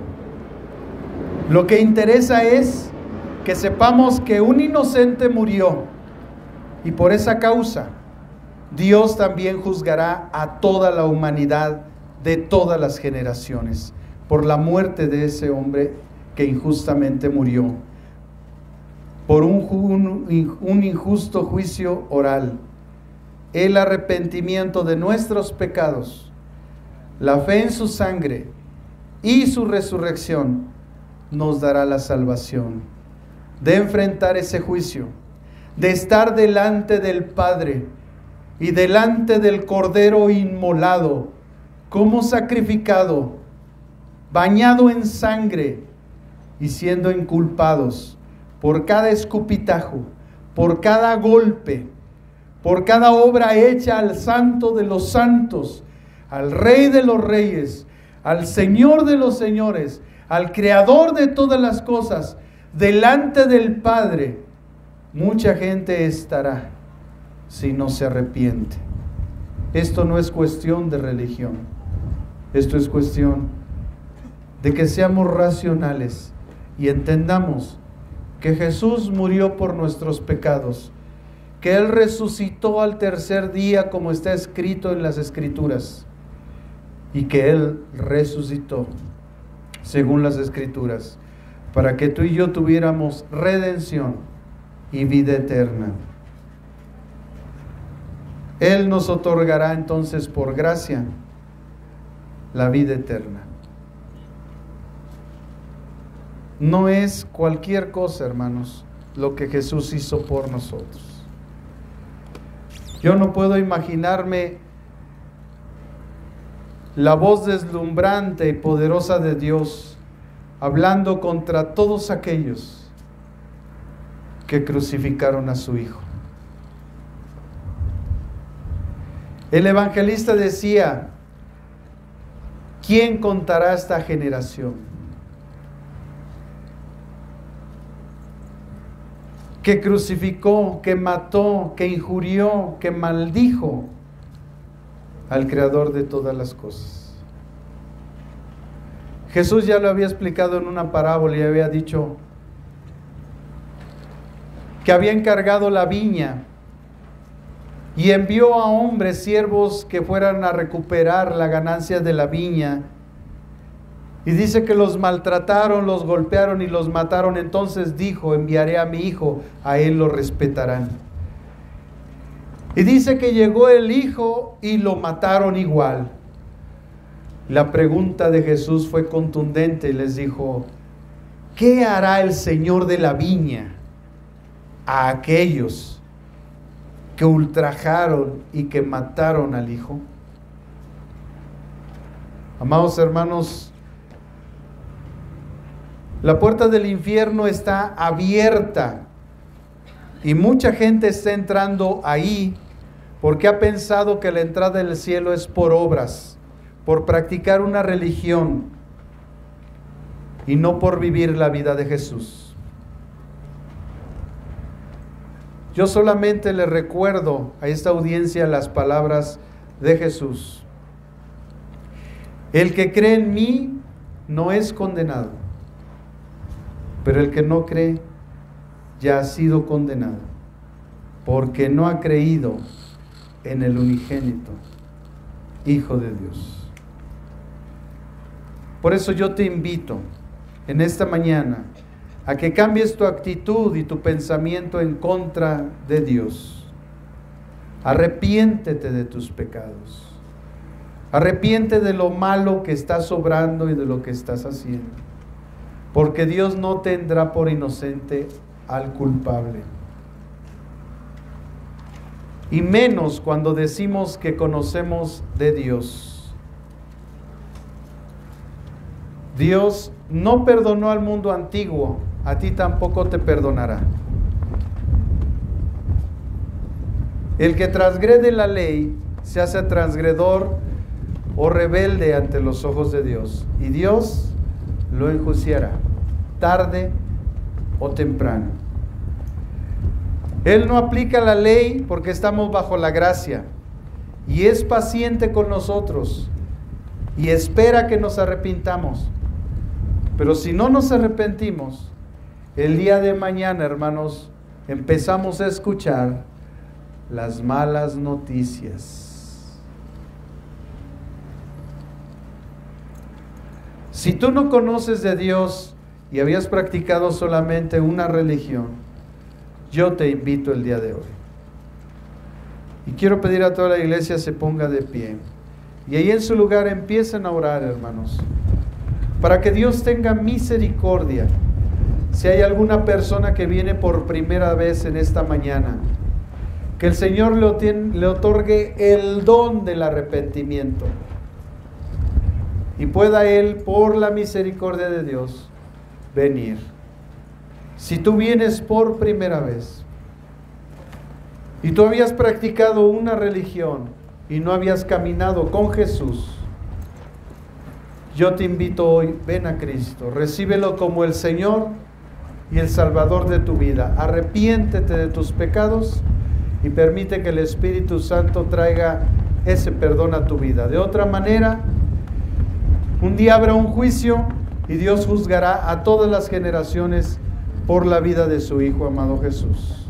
Lo que interesa es que sepamos que un inocente murió, y por esa causa Dios también juzgará a toda la humanidad de todas las generaciones por la muerte de ese hombre que injustamente murió, por un injusto juicio oral. El arrepentimiento de nuestros pecados, la fe en su sangre y su resurrección nos dará la salvación de enfrentar ese juicio, de estar delante del Padre y delante del Cordero inmolado, como sacrificado, bañado en sangre y siendo inculpados por cada escupitajo, por cada golpe, por cada obra hecha al Santo de los santos, al Rey de los reyes, al Señor de los señores, al Creador de todas las cosas, delante del Padre. Mucha gente estará si no se arrepiente. Esto no es cuestión de religión, esto es cuestión de que seamos racionales y entendamos que Jesús murió por nuestros pecados, que Él resucitó al tercer día como está escrito en las Escrituras, y que Él resucitó según las Escrituras, para que tú y yo tuviéramos redención y vida eterna. Él nos otorgará entonces por gracia la vida eterna. No es cualquier cosa, hermanos, lo que Jesús hizo por nosotros. Yo no puedo imaginarme la voz deslumbrante y poderosa de Dios hablando contra todos aquellos que crucificaron a su Hijo. El evangelista decía: ¿quién contará esta generación? Que crucificó, que mató, que injurió, que maldijo al Creador de todas las cosas. Jesús ya lo había explicado en una parábola y había dicho que había encargado la viña y envió a hombres, siervos, que fueran a recuperar la ganancia de la viña. Y dice que los maltrataron, los golpearon y los mataron. Entonces dijo: enviaré a mi hijo, a él lo respetarán. Y dice que llegó el hijo y lo mataron igual. La pregunta de Jesús fue contundente y les dijo: ¿qué hará el Señor de la viña a aquellos que ultrajaron y que mataron al hijo? Amados hermanos, la puerta del infierno está abierta y mucha gente está entrando ahí porque ha pensado que la entrada del cielo es por obras, por practicar una religión y no por vivir la vida de Jesús. Yo solamente le recuerdo a esta audiencia las palabras de Jesús: el que cree en mí no es condenado, pero el que no cree ya ha sido condenado, porque no ha creído en el unigénito Hijo de Dios. Por eso yo te invito en esta mañana a que cambies tu actitud y tu pensamiento en contra de Dios. Arrepiéntete de tus pecados. Arrepiéntete de lo malo que estás obrando y de lo que estás haciendo. Porque Dios no tendrá por inocente al culpable. Y menos cuando decimos que conocemos de Dios. Dios no perdonó al mundo antiguo, a ti tampoco te perdonará. El que transgrede la ley se hace transgredor o rebelde ante los ojos de Dios, y Dios lo enjuiciará, tarde o temprano. Él no aplica la ley porque estamos bajo la gracia, y es paciente con nosotros, y espera que nos arrepintamos. Pero si no nos arrepentimos, el día de mañana, hermanos, empezamos a escuchar las malas noticias. Si tú no conoces de Dios y habías practicado solamente una religión, yo te invito el día de hoy. Y quiero pedir a toda la iglesia se ponga de pie. Y ahí en su lugar empiecen a orar, hermanos, para que Dios tenga misericordia. Si hay alguna persona que viene por primera vez en esta mañana, que el Señor le otorgue el don del arrepentimiento y pueda Él, por la misericordia de Dios, venir. Si tú vienes por primera vez y tú habías practicado una religión y no habías caminado con Jesús, yo te invito hoy, ven a Cristo, recíbelo como el Señor y el Salvador de tu vida. Arrepiéntete de tus pecados y permite que el Espíritu Santo traiga ese perdón a tu vida. De otra manera, un día habrá un juicio y Dios juzgará a todas las generaciones por la vida de su Hijo amado Jesús.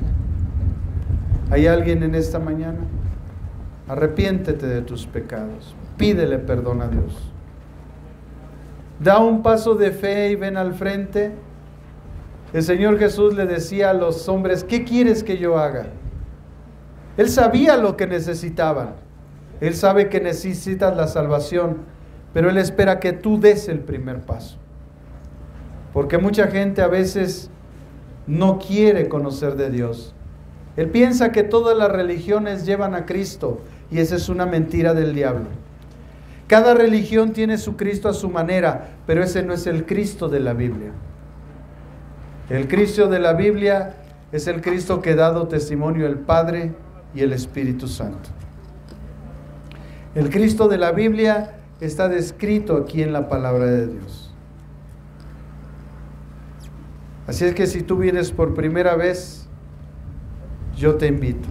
¿Hay alguien en esta mañana? Arrepiéntete de tus pecados. Pídele perdón a Dios. Da un paso de fe y ven al frente. El Señor Jesús le decía a los hombres, ¿qué quieres que yo haga? Él sabía lo que necesitaban. Él sabe que necesitas la salvación, pero Él espera que tú des el primer paso. Porque mucha gente a veces no quiere conocer de Dios. Él piensa que todas las religiones llevan a Cristo, y esa es una mentira del diablo. Cada religión tiene su Cristo a su manera, pero ese no es el Cristo de la Biblia. El Cristo de la Biblia es el Cristo que ha dado testimonio el Padre y el Espíritu Santo. El Cristo de la Biblia está descrito aquí en la palabra de Dios. Así es que si tú vienes por primera vez, yo te invito.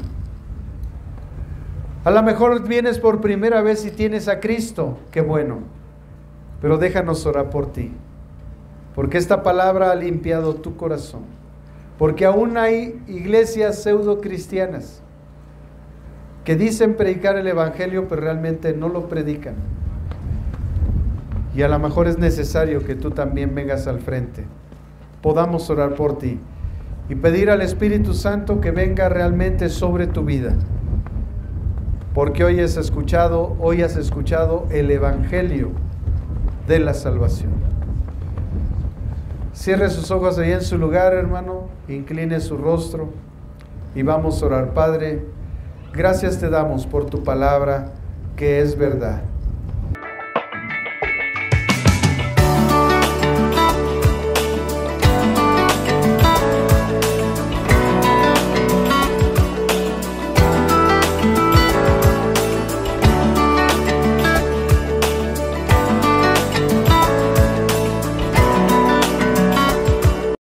A lo mejor vienes por primera vez y tienes a Cristo, qué bueno, pero déjanos orar por ti, porque esta palabra ha limpiado tu corazón, porque aún hay iglesias pseudo cristianas que dicen predicar el Evangelio, pero realmente no lo predican. Y a lo mejor es necesario que tú también vengas al frente, podamos orar por ti y pedir al Espíritu Santo que venga realmente sobre tu vida. Porque hoy has escuchado el Evangelio de la salvación. Cierre sus ojos ahí en su lugar, hermano, incline su rostro y vamos a orar. Padre, gracias te damos por tu palabra que es verdad.